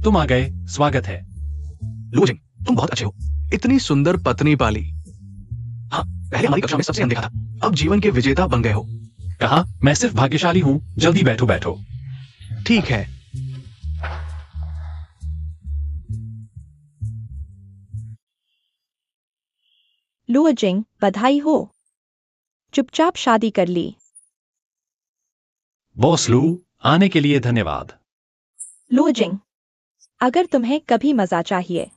तुम आ गए, स्वागत है। लुओजिंग, तुम बहुत अच्छे हो। इतनी सुंदर पत्नी पाली। हाँ, पहले हमारी कक्षा में सबसे अनदेखा था, अब जीवन के विजेता बन गए हो। कहा, मैं सिर्फ भाग्यशाली हूं। जल्दी बैठो बैठो। ठीक है। लुओजिंग, बधाई हो। चुपचाप शादी कर ली। बॉस लू, आने के लिए धन्यवाद। लुओजिंग, अगर तुम्हें कभी मजा चाहिए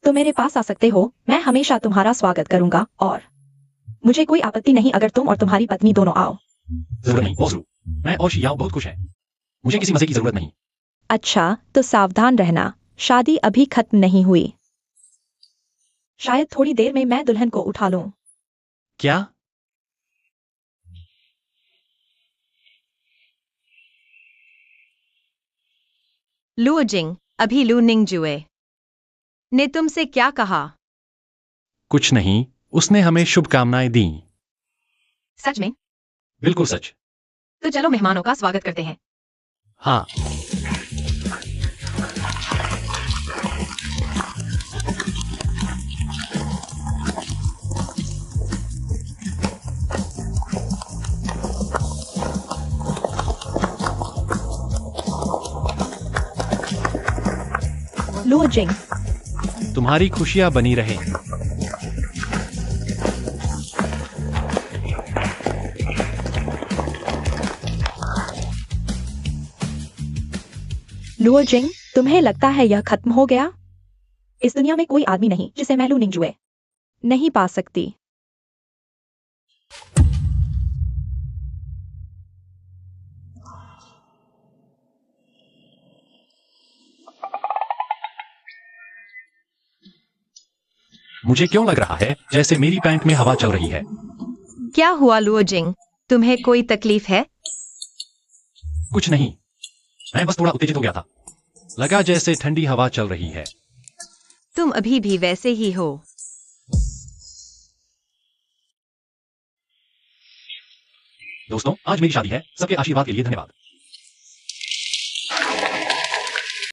तो मेरे पास आ सकते हो। मैं हमेशा तुम्हारा स्वागत करूंगा और मुझे कोई आपत्ति नहीं अगर तुम और तुम्हारी पत्नी दोनों आओ। जरूरत नहीं बॉस लू, मैं और शियाओ बहुत खुश हैं। मुझे किसी मजे की जरूरत नहीं। अच्छा, तो सावधान रहना, शादी अभी खत्म नहीं हुई। शायद थोड़ी देर में मैं दुल्हन को उठा लूं। क्या? लुओजिंग, अभी लू निंगजुए ने तुमसे क्या कहा? कुछ नहीं, उसने हमें शुभकामनाएं दी। सच में? बिल्कुल सच। तो चलो मेहमानों का स्वागत करते हैं। हाँ। लुओजिंग, तुम्हारी खुशियां बनी रहे। लुओजिंग, तुम्हें लगता है यह खत्म हो गया? इस दुनिया में कोई आदमी नहीं जिसे मैं लू निंगजुए नहीं पा सकती। मुझे क्यों लग रहा है जैसे मेरी पैंट में हवा चल रही है? क्या हुआ लुओजिंग? तुम्हें कोई तकलीफ है? कुछ नहीं, मैं बस थोड़ा उत्तेजित हो गया था। लगा जैसे ठंडी हवा चल रही है। तुम अभी भी वैसे ही हो। दोस्तों, आज मेरी शादी है। सबके आशीर्वाद के लिए धन्यवाद।